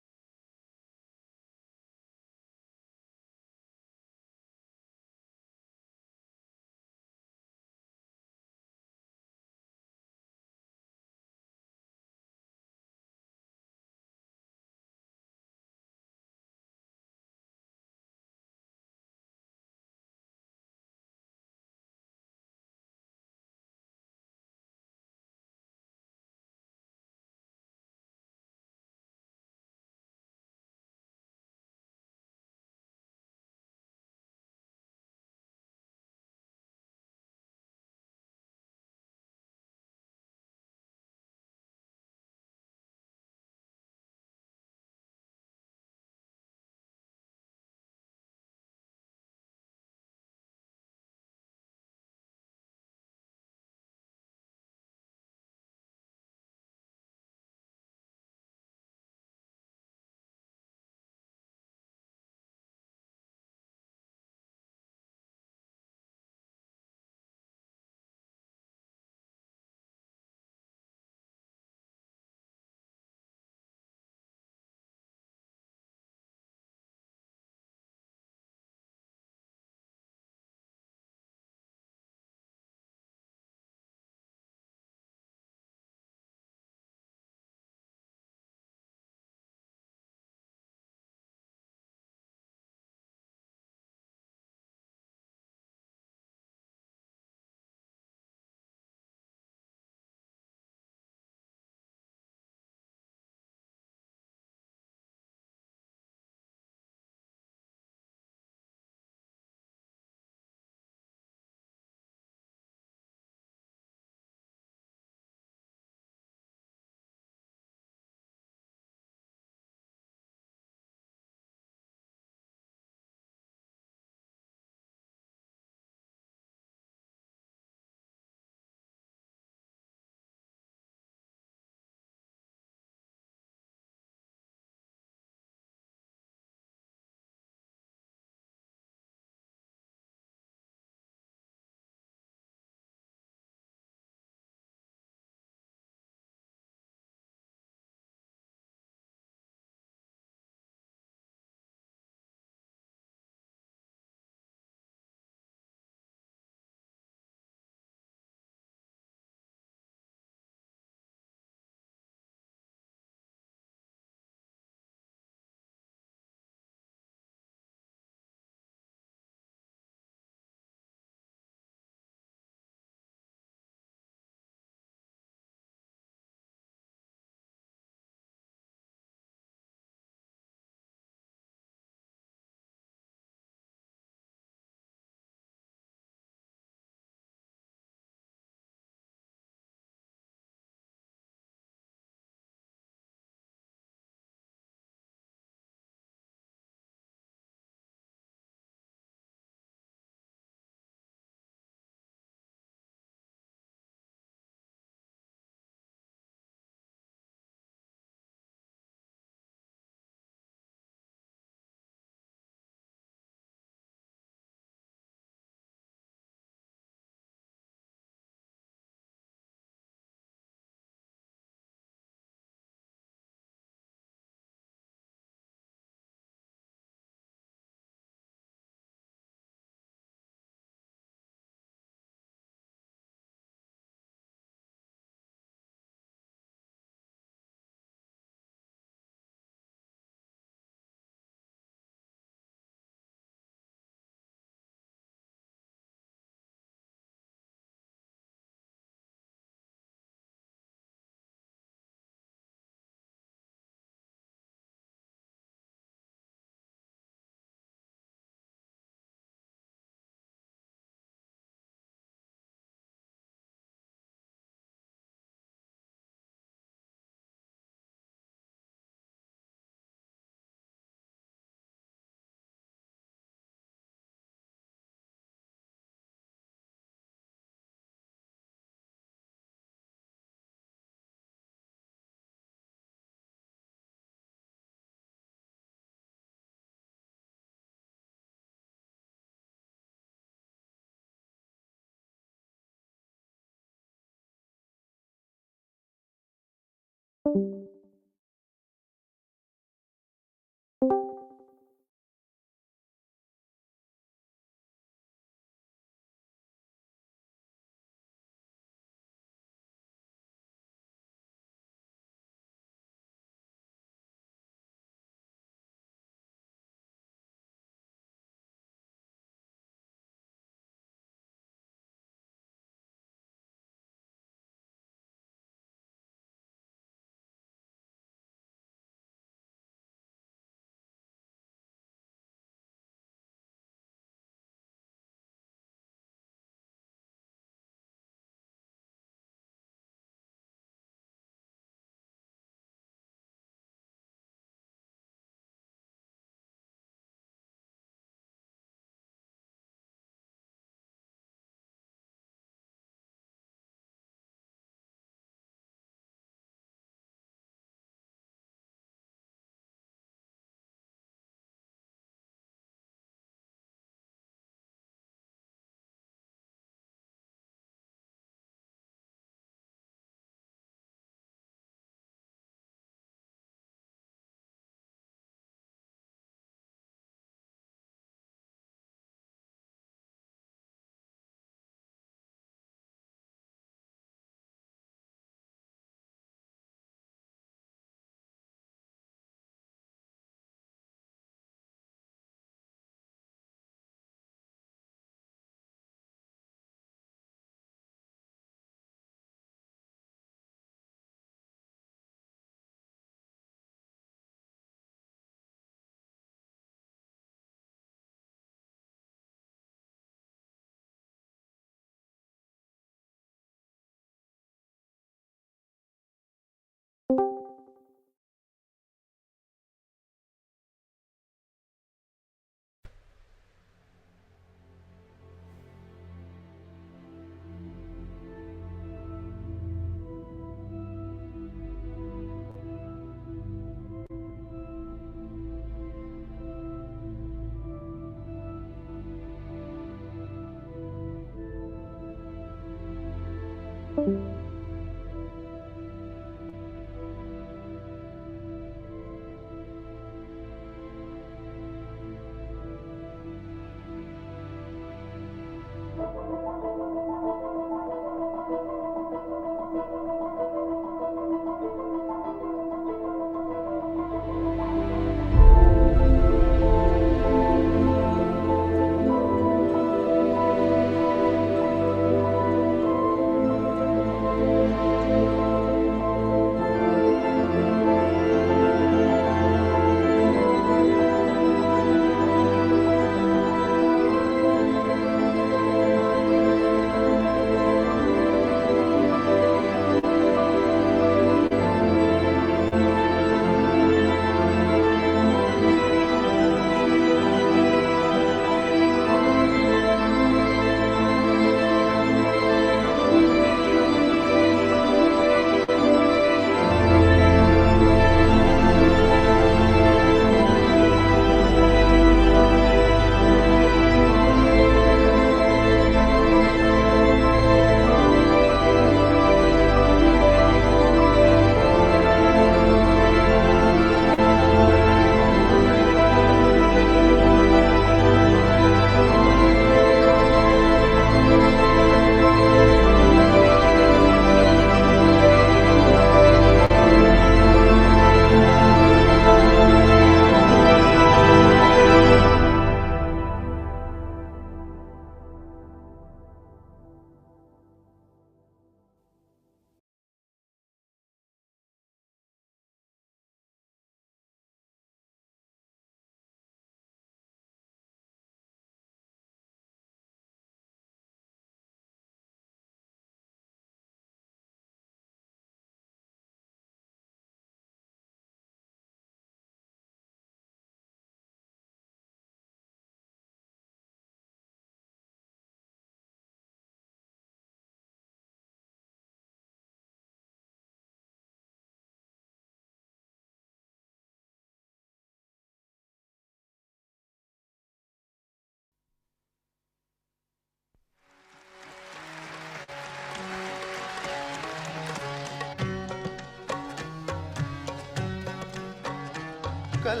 कल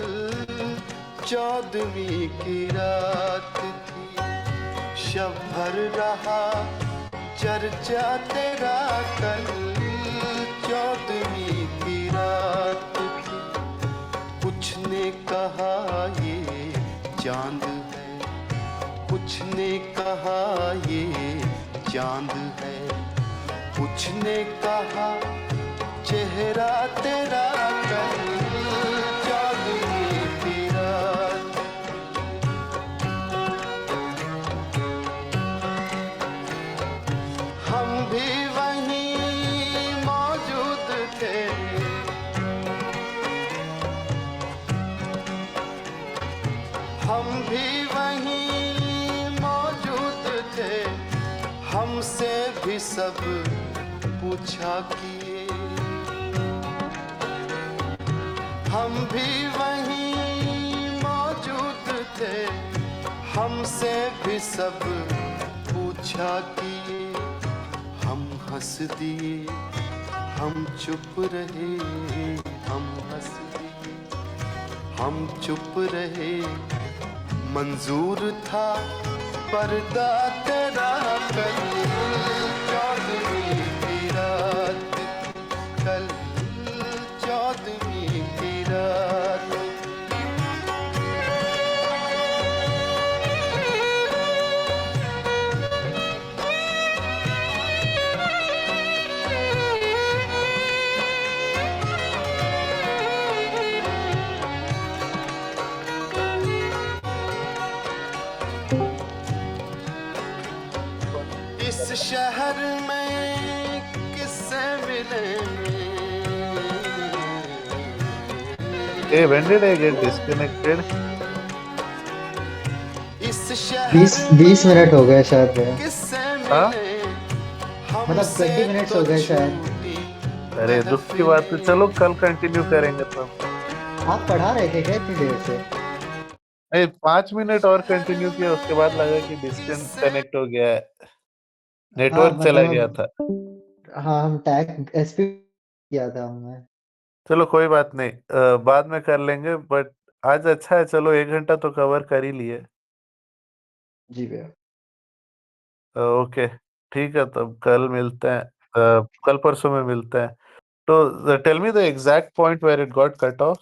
14वीं की रात थी, शब भर रहा चर्चा तेरा। कल 14वीं की रात थी, कुछ ने कहा ये चांद है, कुछ ने कहा ये चांद है, कुछ ने कहा चेहरा तेरा। कल 14वीं की रात, हम भी वहीं मौजूद थे, हम भी वहीं मौजूद थे, हमसे भी सब पूछा किए, हम भी वहीं मौजूद थे, हमसे भी सब पूछा किए। हम हंस दिए, हम चुप रहे, हम हंस दिए, हम चुप रहे। मंजूर था पर्दा तेरा। कल 14वीं की रात, कल 14वीं की रात। इस शहर में किससे मिलेंगे? Hey, when did I get disconnected? इस शहर 20 मिनट हो गए शायद भैया, किससे हाँ? मिले? मतलब 20 मिनट्स हो गए शायद। अरे दुख की बात है, चलो कल कंटिन्यू करेंगे तो। आप पढ़ा रहे थे क्या इतनी देर से? 5 मिनट और कंटिन्यू किया, उसके बाद लगा कि डिस्कनेक्ट हो गया है, हाँ नेटवर्क चला मतलब गया था। हाँ हम टैग एसपी किया था हमने। चलो कोई बात नहीं, बाद में कर लेंगे, बट आज अच्छा है, चलो 1 घंटा तो कवर कर ही लिए। जी भैया। ओके ठीक है, तब कल मिलते हैं, कल परसों में मिलते हैं। तो tell me the exact point where it got cut of.